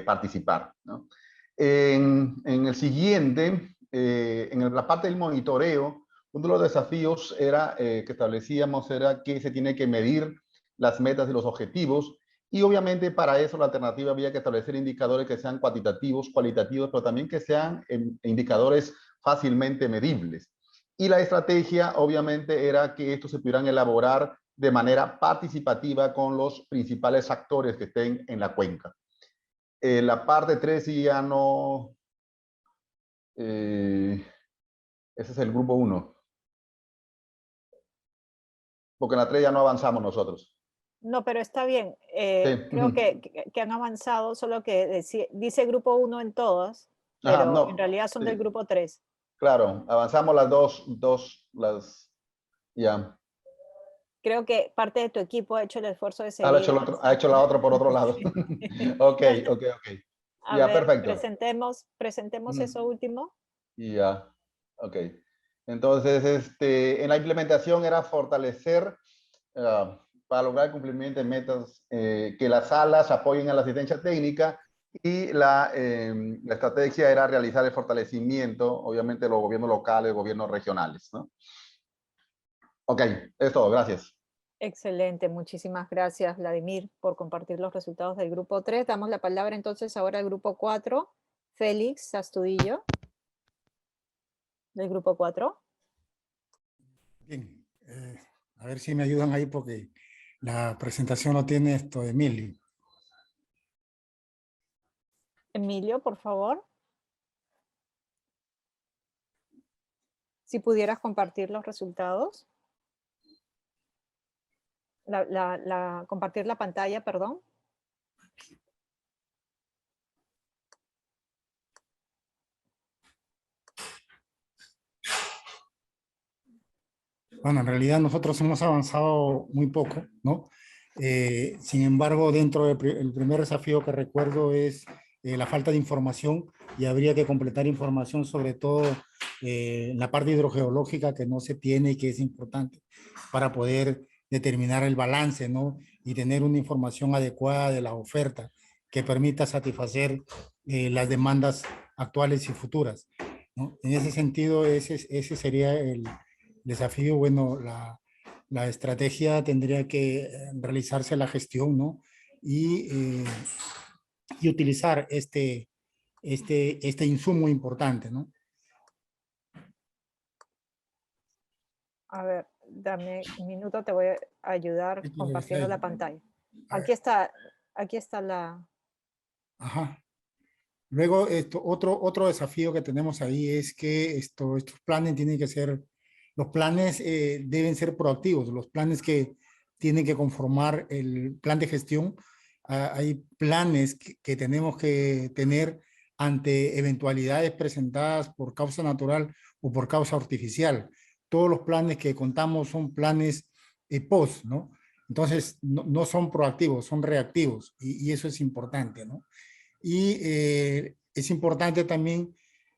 participar, ¿no? En el siguiente, en la parte del monitoreo, uno de los desafíos era, que establecíamos era que se tiene que medir las metas y los objetivos, y obviamente para eso la alternativa había que establecer indicadores que sean cuantitativos, cualitativos, pero también que sean indicadores fácilmente medibles. Y la estrategia obviamente era que estos se pudieran elaborar de manera participativa con los principales actores que estén en la cuenca. La parte 3 ya no... ese es el grupo 1. Porque en la 3 ya no avanzamos nosotros. No, pero está bien. Sí. Creo que han avanzado, solo que dice grupo 1 en todas, Ajá, pero no, en realidad son sí. del grupo 3. Claro, avanzamos las, ya. Creo que parte de tu equipo ha hecho el esfuerzo de Ha seguir hecho, ha hecho la otra por otro lado. Ok. A Ya, ver, perfecto. presentemos eso último. Ya, ok. Entonces, en la implementación era fortalecer, para lograr el cumplimiento de metas, que las salas apoyen a la asistencia técnica, y la estrategia era realizar el fortalecimiento, obviamente, de los gobiernos locales, gobiernos regionales, ¿no? Ok, es todo, gracias. Excelente, muchísimas gracias, Vladimir, por compartir los resultados del grupo 3. Damos la palabra entonces ahora al grupo 4, Félix Astudillo, del grupo 4. Bien, a ver si me ayudan ahí porque la presentación no tiene esto, Emilio. Emilio, por favor. Si pudieras compartir los resultados. Compartir la pantalla, perdón. Bueno, en realidad nosotros hemos avanzado muy poco, ¿no? Sin embargo, dentro del primer desafío que recuerdo es la falta de información, y habría que completar información, sobre todo en la parte hidrogeológica, que no se tiene y que es importante para poder determinar el balance, ¿no? Y tener una información adecuada de la oferta que permita satisfacer las demandas actuales y futuras, ¿no? En ese sentido, ese sería el desafío. Bueno, la estrategia tendría que realizarse la gestión, ¿no? Y utilizar este insumo importante, ¿no? A ver, dame un minuto, te voy a ayudar compartiendo la pantalla. A Aquí está la... Ajá. Luego, otro desafío que tenemos ahí es que estos planes tienen que ser, los planes deben ser proactivos, los planes que tienen que conformar el plan de gestión. Hay planes que tenemos que tener ante eventualidades presentadas por causa natural o por causa artificial. Todos los planes que contamos son planes post, ¿no? Entonces, no son proactivos, son reactivos, y eso es importante, ¿no? Y es importante también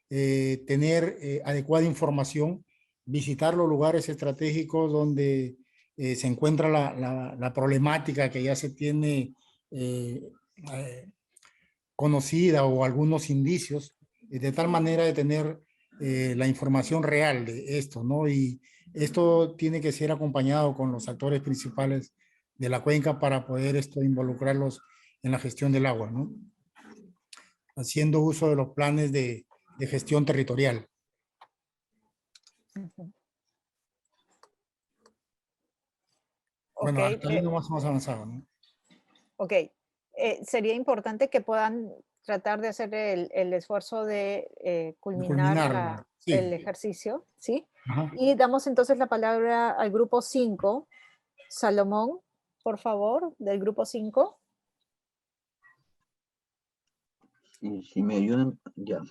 tener adecuada información, visitar los lugares estratégicos donde se encuentra la problemática que ya se tiene conocida, o algunos indicios, de tal manera de tener la información real de esto, ¿no? Y esto tiene que ser acompañado con los actores principales de la cuenca para poder involucrarlos en la gestión del agua, ¿no? Haciendo uso de los planes de gestión territorial. Bueno, hasta ahí nomás hemos avanzado, ¿no? Ok, sería importante que puedan tratar de hacer el esfuerzo de culminar sí. el ejercicio, ¿sí? Ajá. Y damos entonces la palabra al grupo 5. Salomón, por favor, del grupo 5. Si me ayudan, ya.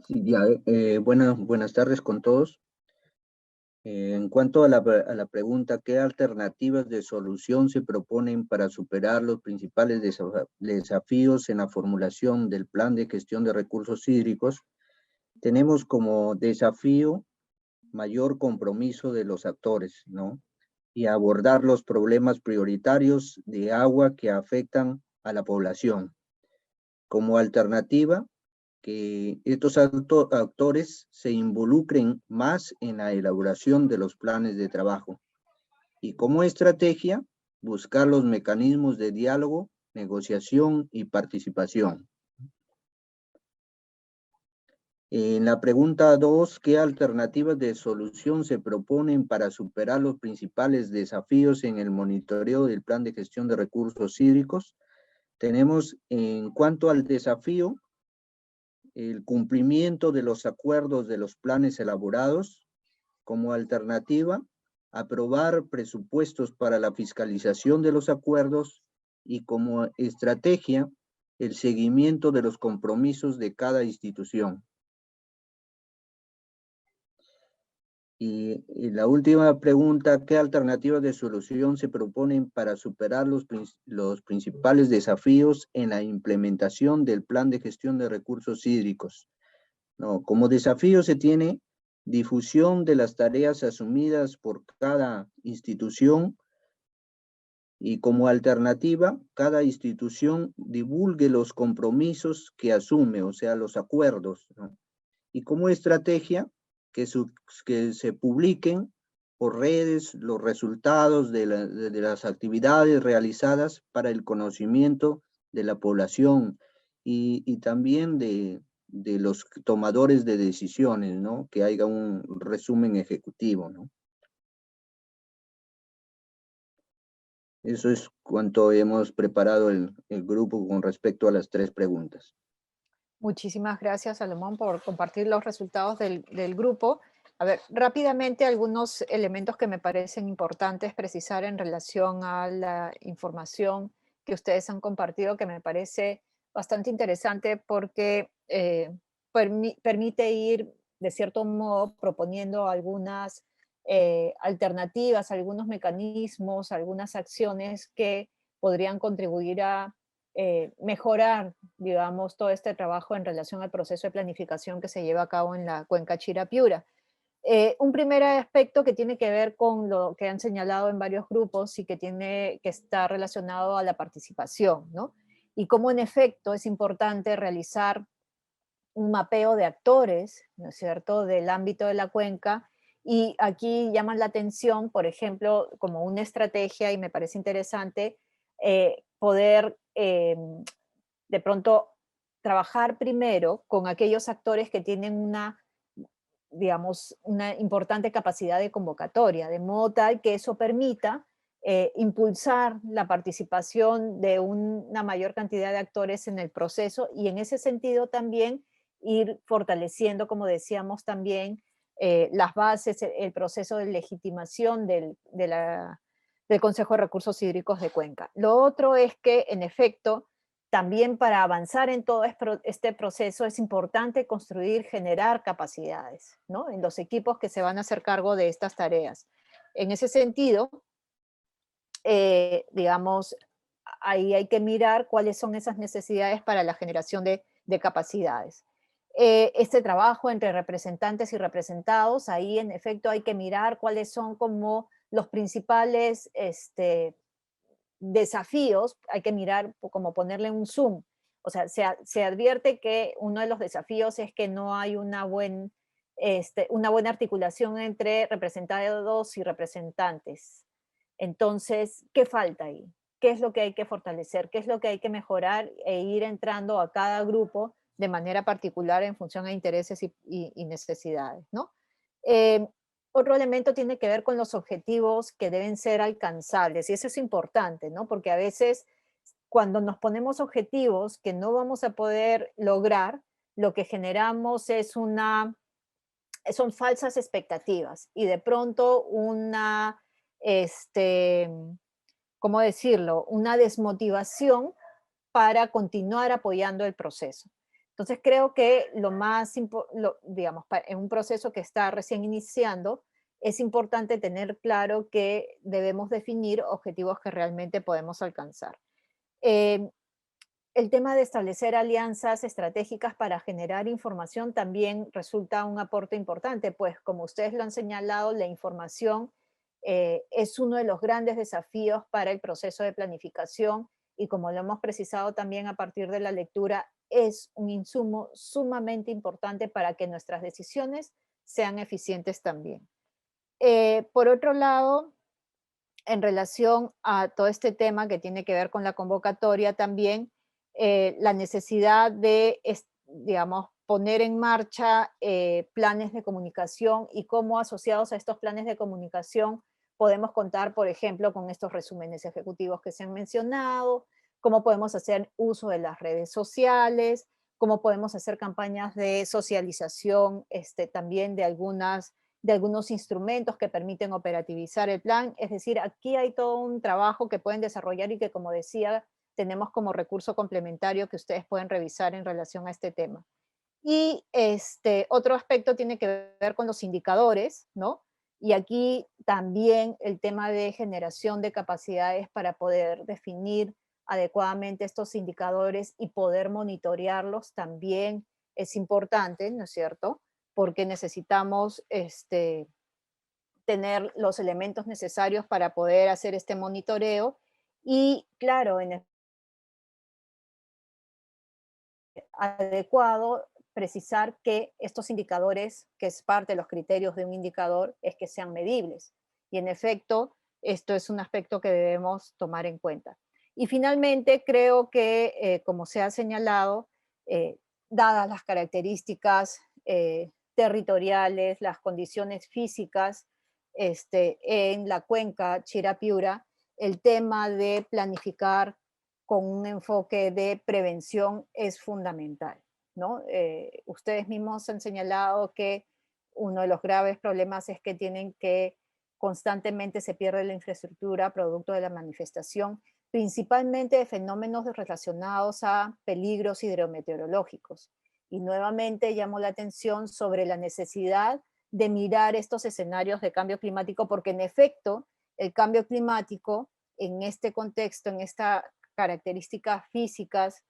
Sí, ya, buenas tardes con todos. En cuanto a la pregunta, ¿qué alternativas de solución se proponen para superar los principales desafíos en la formulación del plan de gestión de recursos hídricos? Tenemos como desafío mayor compromiso de los actores, ¿no? Y abordar los problemas prioritarios de agua que afectan a la población. Como alternativa, que estos actores se involucren más en la elaboración de los planes de trabajo. Y como estrategia, buscar los mecanismos de diálogo, negociación y participación. En la pregunta 2, ¿qué alternativas de solución se proponen para superar los principales desafíos en el monitoreo del plan de gestión de recursos hídricos? Tenemos, en cuanto al desafío, el cumplimiento de los acuerdos de los planes elaborados. Como alternativa, aprobar presupuestos para la fiscalización de los acuerdos, y como estrategia, el seguimiento de los compromisos de cada institución. Y la última pregunta, ¿qué alternativas de solución se proponen para superar los principales desafíos en la implementación del plan de gestión de recursos hídricos? No, como desafío se tiene difusión de las tareas asumidas por cada institución, y como alternativa, cada institución divulgue los compromisos que asume, o sea, los acuerdos, ¿no? Y como estrategia, que se publiquen por redes los resultados de las actividades realizadas para el conocimiento de la población y también de los tomadores de decisiones, ¿no? Que haya un resumen ejecutivo, ¿no? Eso es cuanto hemos preparado el grupo con respecto a las 3 preguntas. Muchísimas gracias, Salomón, por compartir los resultados del grupo. A ver, rápidamente algunos elementos que me parecen importantes precisar en relación a la información que ustedes han compartido, que me parece bastante interesante porque permite ir, de cierto modo, proponiendo algunas alternativas, algunos mecanismos, algunas acciones que podrían contribuir a mejorar, digamos, todo este trabajo en relación al proceso de planificación que se lleva a cabo en la cuenca Chira-Piura. Un primer aspecto que tiene que ver con lo que han señalado en varios grupos y que está relacionado a la participación, ¿no? Y cómo en efecto es importante realizar un mapeo de actores, ¿no es cierto?, del ámbito de la cuenca, y aquí llaman la atención, por ejemplo, como una estrategia, y me parece interesante, poder de pronto trabajar primero con aquellos actores que tienen digamos, una importante capacidad de convocatoria, de modo tal que eso permita impulsar la participación de una mayor cantidad de actores en el proceso, y en ese sentido también ir fortaleciendo, como decíamos también, las bases, el proceso de legitimación del Consejo de Recursos Hídricos de Cuenca. Lo otro es que, en efecto, también para avanzar en todo este proceso es importante generar capacidades, ¿no?, en los equipos que se van a hacer cargo de estas tareas. En ese sentido, digamos, ahí hay que mirar cuáles son esas necesidades para la generación de capacidades. Este trabajo entre representantes y representados, ahí en efecto hay que mirar cuáles son como los principales desafíos, hay que mirar como ponerle un zoom. O sea, se advierte que uno de los desafíos es que no hay una buena articulación entre representados y representantes. Entonces, ¿qué falta ahí? ¿Qué es lo que hay que fortalecer? ¿Qué es lo que hay que mejorar? E ir entrando a cada grupo de manera particular en función a intereses y necesidades, ¿no? Otro elemento tiene que ver con los objetivos que deben ser alcanzables, y eso es importante, ¿no? Porque a veces cuando nos ponemos objetivos que no vamos a poder lograr, lo que generamos es son falsas expectativas, y de pronto ¿cómo decirlo?, una desmotivación para continuar apoyando el proceso. Entonces creo que digamos, en un proceso que está recién iniciando, es importante tener claro que debemos definir objetivos que realmente podemos alcanzar. El tema de establecer alianzas estratégicas para generar información también resulta un aporte importante, pues como ustedes lo han señalado, la información es uno de los grandes desafíos para el proceso de planificación y como lo hemos precisado también a partir de la lectura, es un insumo sumamente importante para que nuestras decisiones sean eficientes también. Por otro lado, en relación a todo este tema que tiene que ver con la convocatoria también, la necesidad de, digamos, poner en marcha planes de comunicación y cómo asociados a estos planes de comunicación podemos contar, por ejemplo, con estos resúmenes ejecutivos que se han mencionado, cómo podemos hacer uso de las redes sociales, cómo podemos hacer campañas de socialización también de algunos instrumentos que permiten operativizar el plan. Es decir, aquí hay todo un trabajo que pueden desarrollar y que, como decía, tenemos como recurso complementario que ustedes pueden revisar en relación a este tema. Y otro aspecto tiene que ver con los indicadores, ¿no? Y aquí también el tema de generación de capacidades para poder definir adecuadamente estos indicadores y poder monitorearlos también es importante, ¿no es cierto? Porque necesitamos tener los elementos necesarios para poder hacer este monitoreo y, claro, adecuado precisar que estos indicadores, que es parte de los criterios de un indicador, es que sean medibles. Y en efecto, esto es un aspecto que debemos tomar en cuenta. Y finalmente, creo que, como se ha señalado, dadas las características territoriales, las condiciones físicas en la cuenca Chira-Piura, el tema de planificar con un enfoque de prevención es fundamental, ¿no? Ustedes mismos han señalado que uno de los graves problemas es que tienen que constantemente se pierde la infraestructura producto de la manifestación, principalmente de fenómenos relacionados a peligros hidrometeorológicos. Y nuevamente llamo la atención sobre la necesidad de mirar estos escenarios de cambio climático, porque en efecto el cambio climático en este contexto, en estas características físicas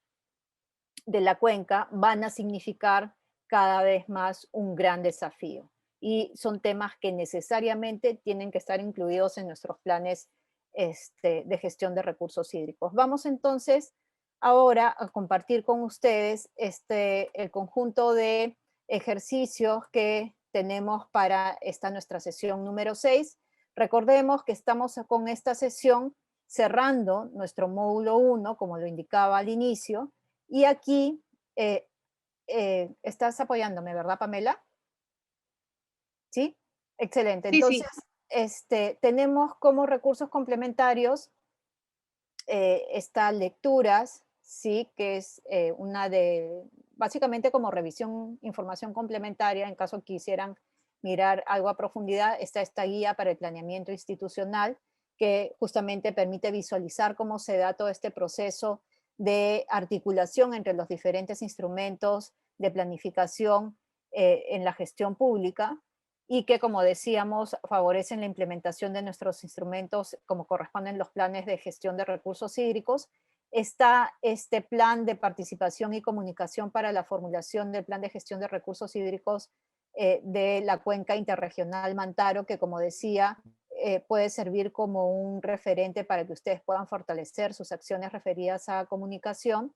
de la cuenca, van a significar cada vez más un gran desafío. Y son temas que necesariamente tienen que estar incluidos en nuestros planes de gestión de recursos hídricos. Vamos entonces ahora a compartir con ustedes el conjunto de ejercicios que tenemos para esta nuestra sesión número 6. Recordemos que estamos con esta sesión cerrando nuestro módulo 1, como lo indicaba al inicio, y aquí estás apoyándome, ¿verdad, Pamela? ¿Sí? Excelente. Entonces, tenemos como recursos complementarios estas lecturas, ¿sí? Que es una de, básicamente como revisión, información complementaria, en caso quisieran mirar algo a profundidad, está esta guía para el planeamiento institucional, que justamente permite visualizar cómo se da todo este proceso de articulación entre los diferentes instrumentos de planificación en la gestión pública y que, como decíamos, favorecen la implementación de nuestros instrumentos como corresponden los planes de gestión de recursos hídricos. Está este plan de participación y comunicación para la formulación del plan de gestión de recursos hídricos de la cuenca interregional Mantaro, que, como decía, puede servir como un referente para que ustedes puedan fortalecer sus acciones referidas a comunicación.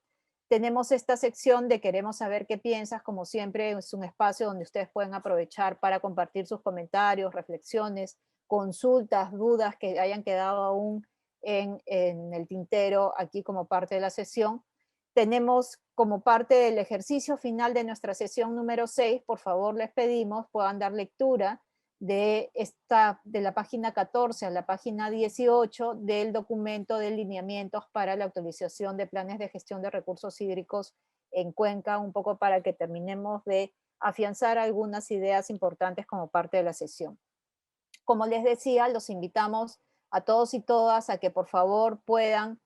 Tenemos esta sección de queremos saber qué piensas, como siempre es un espacio donde ustedes pueden aprovechar para compartir sus comentarios, reflexiones, consultas, dudas que hayan quedado aún en el tintero aquí como parte de la sesión. Tenemos como parte del ejercicio final de nuestra sesión número 6, por favor les pedimos puedan dar lectura de la página 14 a la página 18 del documento de lineamientos para la actualización de planes de gestión de recursos hídricos en Cuenca, un poco para que terminemos de afianzar algunas ideas importantes como parte de la sesión. Como les decía, los invitamos a todos y todas a que por favor puedan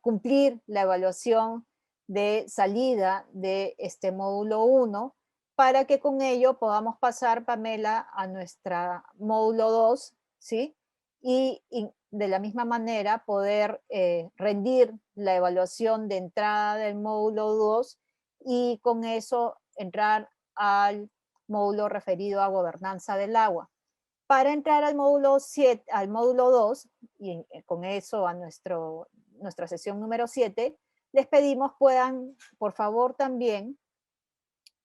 cumplir la evaluación de salida de este módulo 1 para que con ello podamos pasar, Pamela, a nuestra módulo 2, ¿sí? Y de la misma manera poder rendir la evaluación de entrada del módulo 2 y con eso entrar al módulo referido a gobernanza del agua. Para entrar al módulo 7, al módulo 2, y con eso a nuestra sesión número 7, les pedimos puedan, por favor, también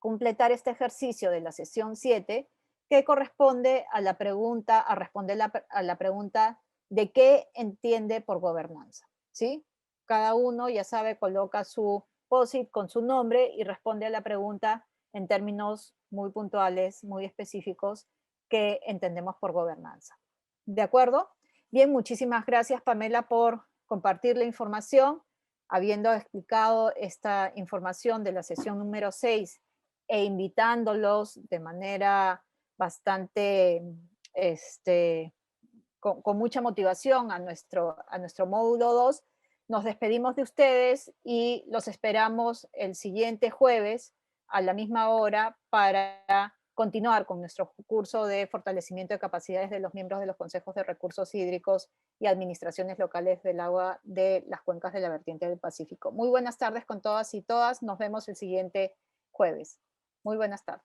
completar este ejercicio de la sesión 7, que corresponde a la pregunta, a responder a la pregunta de qué entiende por gobernanza, ¿sí? Cada uno, ya sabe, coloca su POSIT con su nombre y responde a la pregunta en términos muy puntuales, muy específicos, que entendemos por gobernanza. ¿De acuerdo? Bien, muchísimas gracias, Pamela, por compartir la información. Habiendo explicado esta información de la sesión número 6 e invitándolos de manera bastante, con mucha motivación a nuestro módulo 2, nos despedimos de ustedes y los esperamos el siguiente jueves a la misma hora para continuar con nuestro curso de fortalecimiento de capacidades de los miembros de los consejos de recursos hídricos y administraciones locales del agua de las cuencas de la vertiente del Pacífico. Muy buenas tardes con todas y todas. Nos vemos el siguiente jueves. Muy buenas tardes.